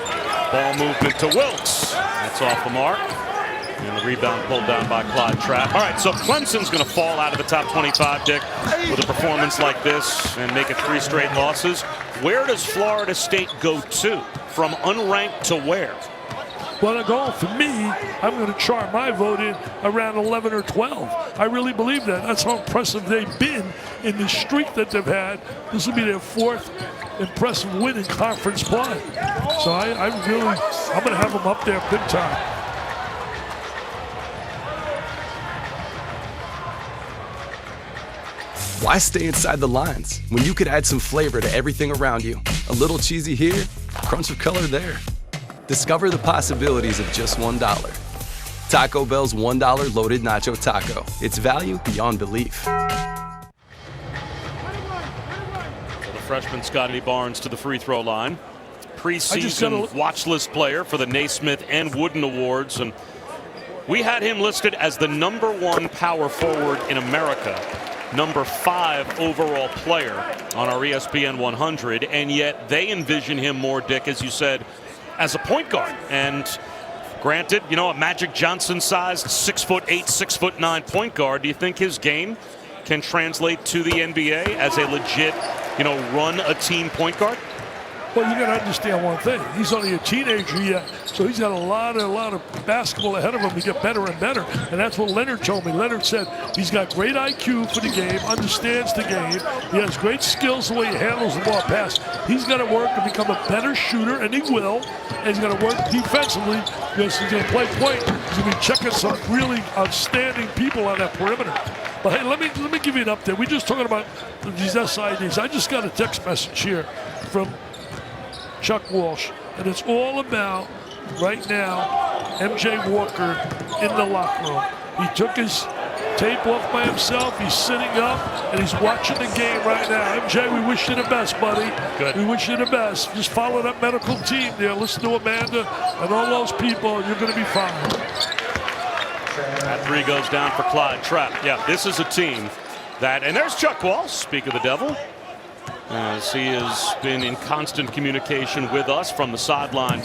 Ball movement to Wilkes. That's off the mark. And the rebound pulled down by Clyde Trapp. All right, so Clemson's going to fall out of the top 25, Dick, with a performance like this and make it 3 straight losses. Where does Florida State go to? From unranked to where? Well, going for me, I'm going to chart my vote in around 11 or 12. I really believe that. That's how impressive they've been in the streak that they've had. This will be their 4th impressive win in conference play. So I'm going to have them up there big time. Why stay inside the lines when you could add some flavor to everything around you? A little cheesy here, crunch of color there. Discover the possibilities of just $1. Taco Bell's $1 loaded nacho taco. It's value beyond belief. So the freshman Scotty Barnes to the free throw line. Preseason watch list player for the Naismith and Wooden Awards. And we had him listed as the #1 power forward in America, #5 overall player on our ESPN 100. And yet they envision him more, Dick, as you said, as a point guard. And granted, you know, a Magic Johnson-sized 6'8", 6'9" point guard. Do you think his game can translate to the NBA as a legit, you know, run a team point guard? Well, you got to understand one thing. He's only a teenager yet, so he's got a lot of basketball ahead of him to get better and better. And that's what Leonard told me. Leonard said he's got great IQ for the game, understands the game. He has great skills the way he handles the ball pass. He's got to work to become a better shooter, and he will. And he's got to work defensively because he's going to play point. He's going to be checking some really outstanding people on that perimeter. But hey, let me give you an update. We're just talking about these SIDs. I just got a text message here from Chuck Walsh, and it's all about, right now, MJ Walker in the locker room. He took his tape off by himself. He's sitting up, and he's watching the game right now. MJ, we wish you the best, buddy. Good. We wish you the best. Just follow that medical team there. Listen to Amanda and all those people, and you're going to be fine. That 3 goes down for Clyde Trapp. Yeah, this is a team that, and there's Chuck Walsh, speak of the devil, as he has been in constant communication with us from the sideline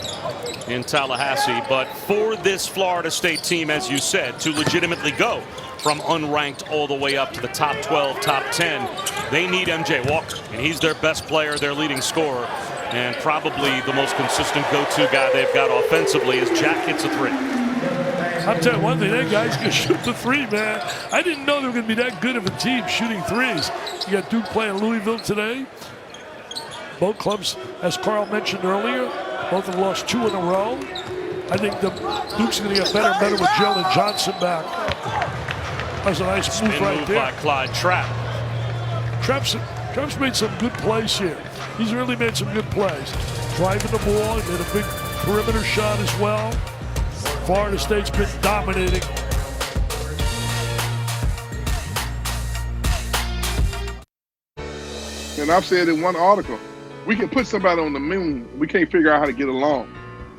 in Tallahassee. But for this Florida State team, as you said, to legitimately go from unranked all the way up to the top 12, top 10, they need MJ Walker, and he's their best player, their leading scorer. and probably the most consistent go-to guy they've got offensively as Jack hits a three. I'll tell you one thing, that guy's going to shoot the three, man. I didn't know they were going to be that good of a team shooting threes. You got Duke playing Louisville today. Both clubs, as Carl mentioned earlier, both have lost 2 in a row. I think Duke's going to get better and better with Jalen Johnson back. That's a nice move right there. By Clyde Trapp. Trapp's made some good plays here. He's really made some good plays. Driving the ball, he made a big perimeter shot as well. Florida State's been dominating. And I've said in one article, we can put somebody on the moon. We can't figure out how to get along.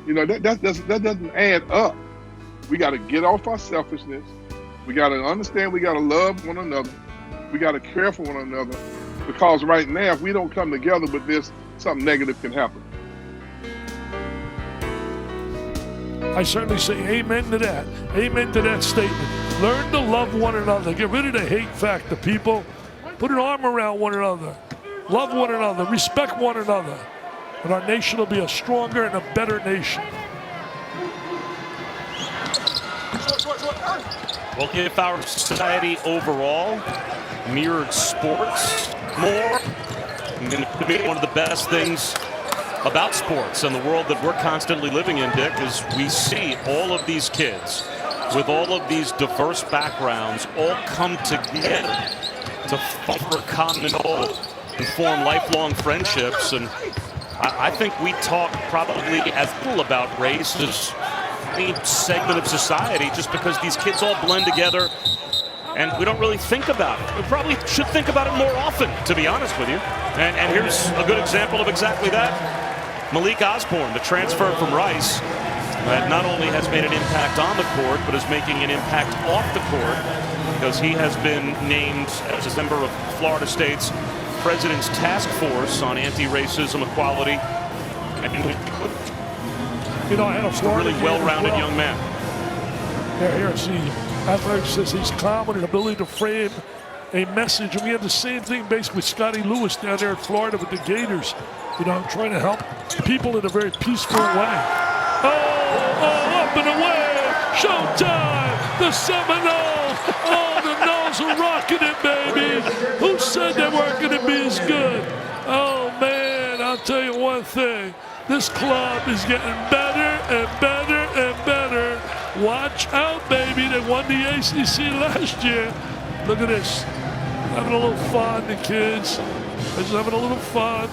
You know, that doesn't add up. We got to get off our selfishness. We got to understand we got to love one another. We got to care for one another. Because right now, if we don't come together with this, something negative can happen. I certainly say amen to that. Amen to that statement. Learn to love one another. Get rid of the hate factor, people. Put an arm around one another. Love one another. Respect one another. And our nation will be a stronger and a better nation. Well, if our society overall mirrored sports more, to be one of the best things about sports and the world that we're constantly living in, Dick, is we see all of these kids with all of these diverse backgrounds all come together to fight for a common goal and form lifelong friendships. And I think we talk probably as little about race as any segment of society, just because these kids all blend together and we don't really think about it. We probably should think about it more often, to be honest with you. And here's a good example of exactly that. Malik Osborne, the transfer from Rice, that not only has made an impact on the court, but is making an impact off the court, because he has been named as a member of Florida State's President's Task Force on Anti-Racism, Equality, and you know, I had a Florida really well-rounded young man. Here, see, Athletics says he's calm with an ability to frame a message. And we had the same thing basically with Scotty Lewis down there in Florida with the Gators. You know, trying to help people in a very peaceful way. Oh, up and away! Showtime! The Seminoles! Oh, the Noles are rocking it, baby! Who said they weren't going to be as good? Oh, man, I'll tell you one thing. This club is getting better and better and better. Watch out, baby. They won the ACC last year. Look at this. Having a little fun, the kids. They're just having a little fun.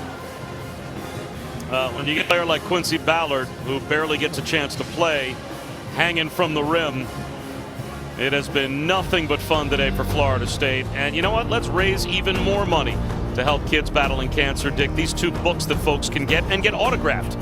When you get a player like Quincy Ballard, who barely gets a chance to play, hanging from the rim, it has been nothing but fun today for Florida State. And you know what? Let's raise even more money to help kids battling cancer. Dick, these 2 books that folks can get and get autographed.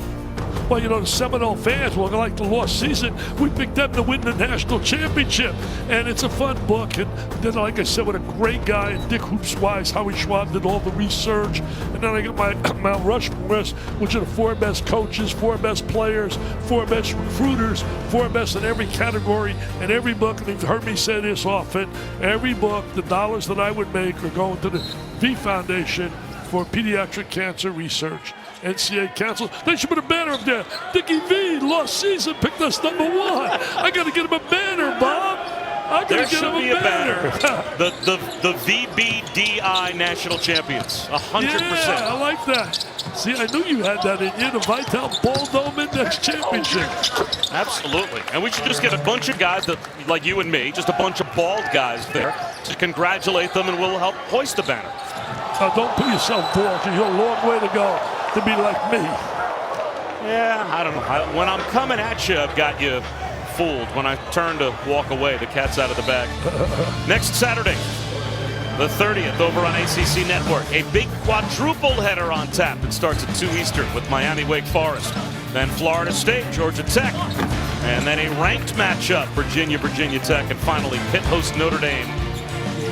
Well, you know, the Seminole fans, well, like the lost season, we picked them to win the national championship. And it's a fun book. And then, like I said, with a great guy, Dick Hoopswise, Howie Schwab did all the research. And then I got my Mount Rushmore, which are the 4 best coaches, 4 best players, 4 best recruiters, 4 best in every category. And every book, and you've heard me say this often, every book, the dollars that I would make are going to the V Foundation for Pediatric Cancer Research. NCAA Council. They should put a banner up there. Dickie V, lost season, picked us #1. I got to get him a banner, Bob. I got to get him a banner. the VBDI national champions, 100%. Yeah, I like that. See, I knew you had that in you, the Vital Ball Dome Index Championship. Absolutely. And we should just get a bunch of guys that, like you and me, just a bunch of bald guys there to congratulate them, and we'll help hoist the banner. Don't put yourself bald, because you're a long way to go to be like me. Yeah, I don't know. When I'm coming at you, I've got you fooled. When I turn to walk away, the cat's out of the bag. Next Saturday, the 30th, over on ACC Network, a big quadruple header on tap. It starts at 2 Eastern with Miami Wake Forest, then Florida State, Georgia Tech, and then a ranked matchup, Virginia Tech, and finally Pitt hosts Notre Dame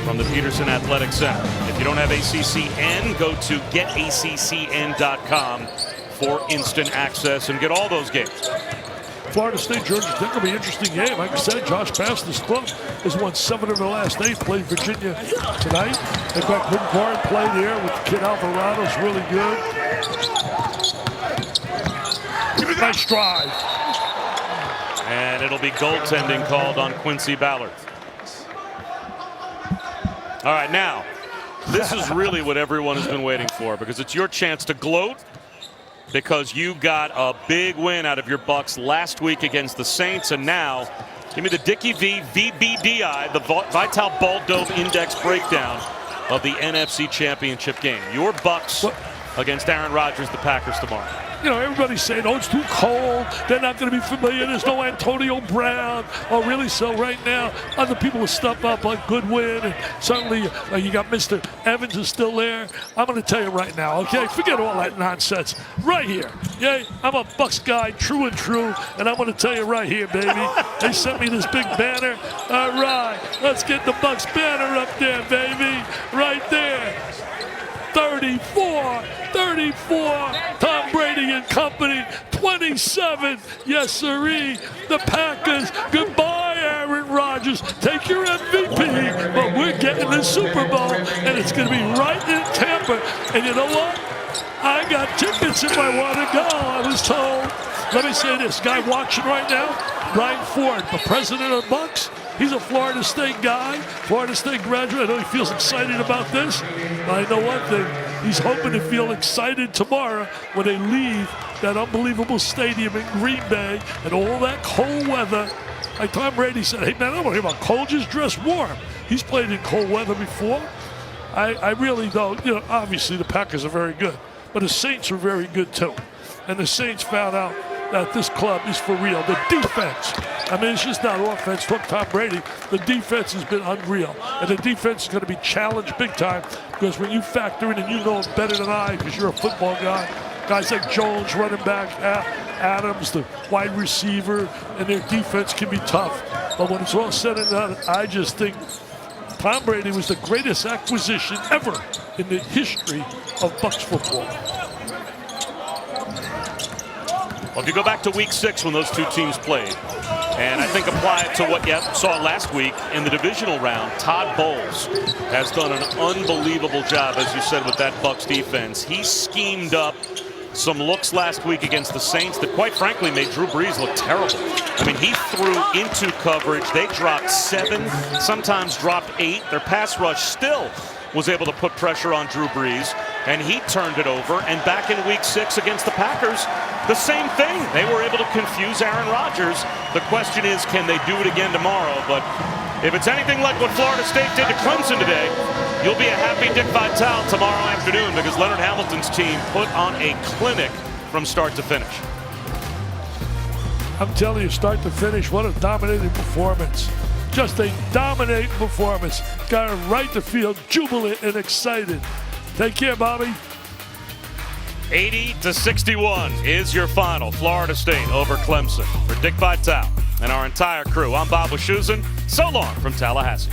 from the Peterson Athletic Center. If you don't have ACCN, go to getaccn.com for instant access and get all those games. Florida State, Georgia Tech will be an interesting game. Like I said, Josh Pastner's club has won 7 of the last 8, played Virginia tonight. They've got good guard play there with the kid Alvarado's really good. Nice drive. And it'll be goaltending called on Quincy Ballard. All right, now, this is really what everyone has been waiting for, because it's your chance to gloat because you got a big win out of your Bucks last week against the Saints, and now give me the Dickie V VBDI, the Vital Ball Dome Index breakdown of the NFC Championship game. Your Bucks against Aaron Rodgers, the Packers tomorrow. You know, everybody's saying, oh, it's too cold. They're not going to be familiar. There's no Antonio Brown. Oh, really? So right now, other people will step up like Goodwin. And certainly, you got Mr. Evans is still there. I'm going to tell you right now, okay? Forget all that nonsense. Right here. Yeah, I'm a Bucks guy, true and true. And I'm going to tell you right here, baby. They sent me this big banner. All right, let's get the Bucks banner up there, baby. Right there. 34, Tom Brady and company, 27, yes sirree, the Packers, goodbye Aaron Rodgers, take your MVP, but we're getting the Super Bowl, and it's going to be right in Tampa, and you know what? I got tickets if I want to go, I was told. Let me say this, guy watching right now, Brian Ford, the president of the Bucks. He's a Florida State guy, Florida State graduate. I know he feels excited about this. But I know one thing, he's hoping to feel excited tomorrow when they leave that unbelievable stadium in Green Bay and all that cold weather. Like Tom Brady said, hey man, I don't want to hear about cold, just dress warm. He's played in cold weather before. I really don't, you know, obviously the Packers are very good, but the Saints are very good too. And the Saints found out that this club is for real. The defense, I mean, it's just not offense. Talk Tom Brady, the defense has been unreal. And the defense is going to be challenged big time, because when you factor in, and you know it better than I because you're a football guy, guys like Jones, running back, Adams, the wide receiver, and their defense can be tough. But when it's all said and done, I just think Tom Brady was the greatest acquisition ever in the history of Bucks football. Well, if you go back to week 6 when those two teams played, and I think apply it to what you saw last week in the divisional round, Todd Bowles has done an unbelievable job, as you said, with that Bucks defense. He schemed up some looks last week against the Saints that, quite frankly, made Drew Brees look terrible. I mean, he threw into coverage. They dropped 7, sometimes dropped 8. Their pass rush still was able to put pressure on Drew Brees, and he turned it over. And back in week 6 against the Packers, the same thing. They were able to confuse Aaron Rodgers. The question is, can they do it again tomorrow? But if it's anything like what Florida State did to Clemson today, you'll be a happy Dick Vitale tomorrow afternoon, because Leonard Hamilton's team put on a clinic from start to finish. I'm telling you, start to finish, what a dominating performance. Just a dominating performance. Got him right to field, jubilant and excited. Take care, Bobby. 80-61 is your final. Florida State over Clemson. For Dick Vitale and our entire crew, I'm Bob Wischusen. So long from Tallahassee.